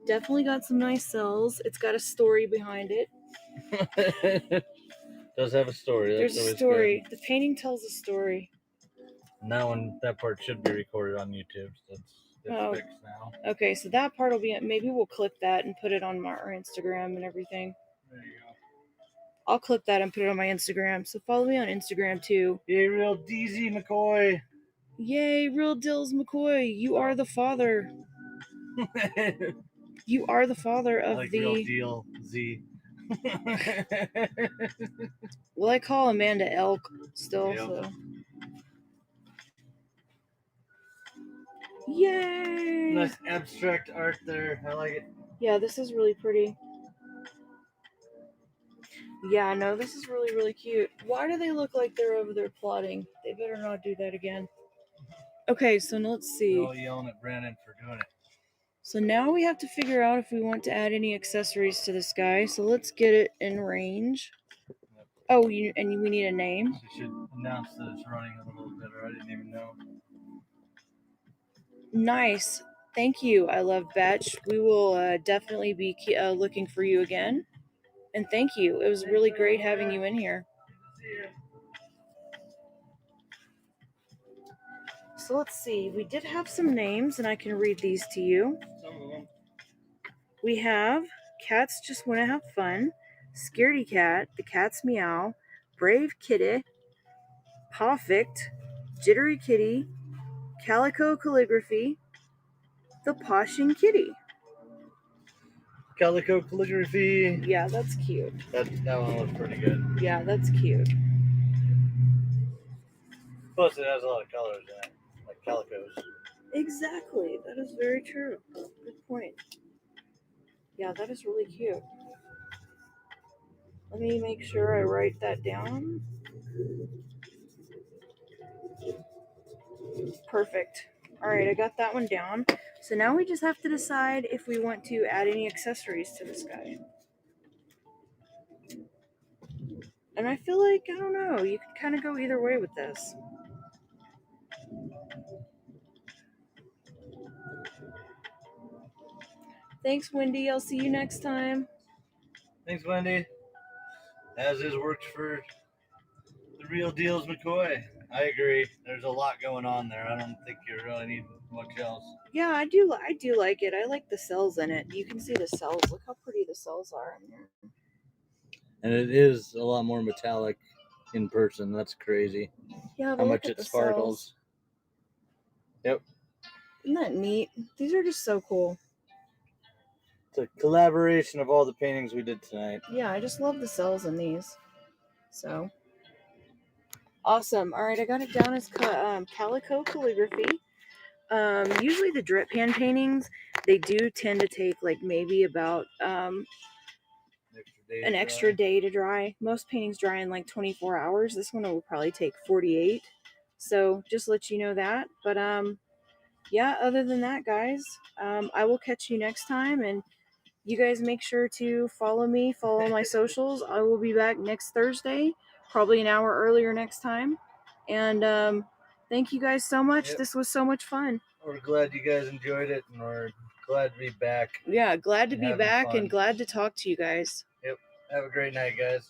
Definitely got some nice cells. It's got a story behind it. Does have a story. There's a story. Good. The painting tells a story. And that part should be recorded on YouTube. So it's fixed now. Okay, so that part will be. Maybe we'll clip that and put it on our Instagram and everything. There you go. I'll clip that and put it on my Instagram. So follow me on Instagram too. Yay, real DZ McCoy. Yay, real Dills McCoy. You are the father. You are the father of like the real deal Z. Well, I call Amanda Elk still. Yep. So. Yay! Nice abstract art there. I like it. Yeah, this is really pretty. Yeah, no, this is really, really cute. Why do they look like they're over there plotting? They better not do that again. Okay, so now let's see. They're all yelling at Brandon for doing it. So now we have to figure out if we want to add any accessories to this guy. So let's get it in range. Yep. Oh, we need a name. You should announce that it's running a little better. I didn't even know. Nice. Thank you. I love Batch. We will definitely be looking for you again. And thank you. It was really great having you in here. So let's see. We did have some names, and I can read these to you. Some of them. We have Cats Just Want to Have Fun, Scaredy Cat, The Cat's Meow, Brave Kitty, Perfect, Jittery Kitty, Calico Calligraphy, The Posh and Kitty. Calico Calligraphy. Yeah, that's cute. That one was pretty good. Yeah, that's cute. Plus, it has a lot of colors in it, like calicos. Exactly. That is very true. Good point. Yeah, that is really cute. Let me make sure I write that down. Perfect. All right, I got that one down. So now we just have to decide if we want to add any accessories to this guy. And I feel like, I don't know, you could kind of go either way with this. Thanks, Wendy. I'll see you next time. Thanks, Wendy. As is worked for the real deals McCoy. I agree. There's a lot going on there. I don't think you really need much else. Yeah, I do like it. I like the cells in it. You can see the cells. Look how pretty the cells are in there. And it is a lot more metallic in person. That's crazy. Yeah, how much it sparkles. Cells. Yep. Isn't that neat? These are just so cool. It's a collaboration of all the paintings we did tonight. Yeah, I just love the cells in these. So awesome. All right, I got it down as calico calligraphy. Usually the drip pan paintings, they do tend to take like maybe about an extra day to dry. Most paintings dry in like 24 hours. This one will probably take 48. So just let you know that. But yeah, other than that, guys, I will catch you next time, and you guys make sure to follow me, follow my socials. I will be back next Thursday, probably an hour earlier next time. And thank you guys so much. Yep. This was so much fun. We're glad you guys enjoyed it, and we're glad to be back. Yeah, glad to And be having back fun. and glad to talk to you guys. Yep. Have a great night, guys.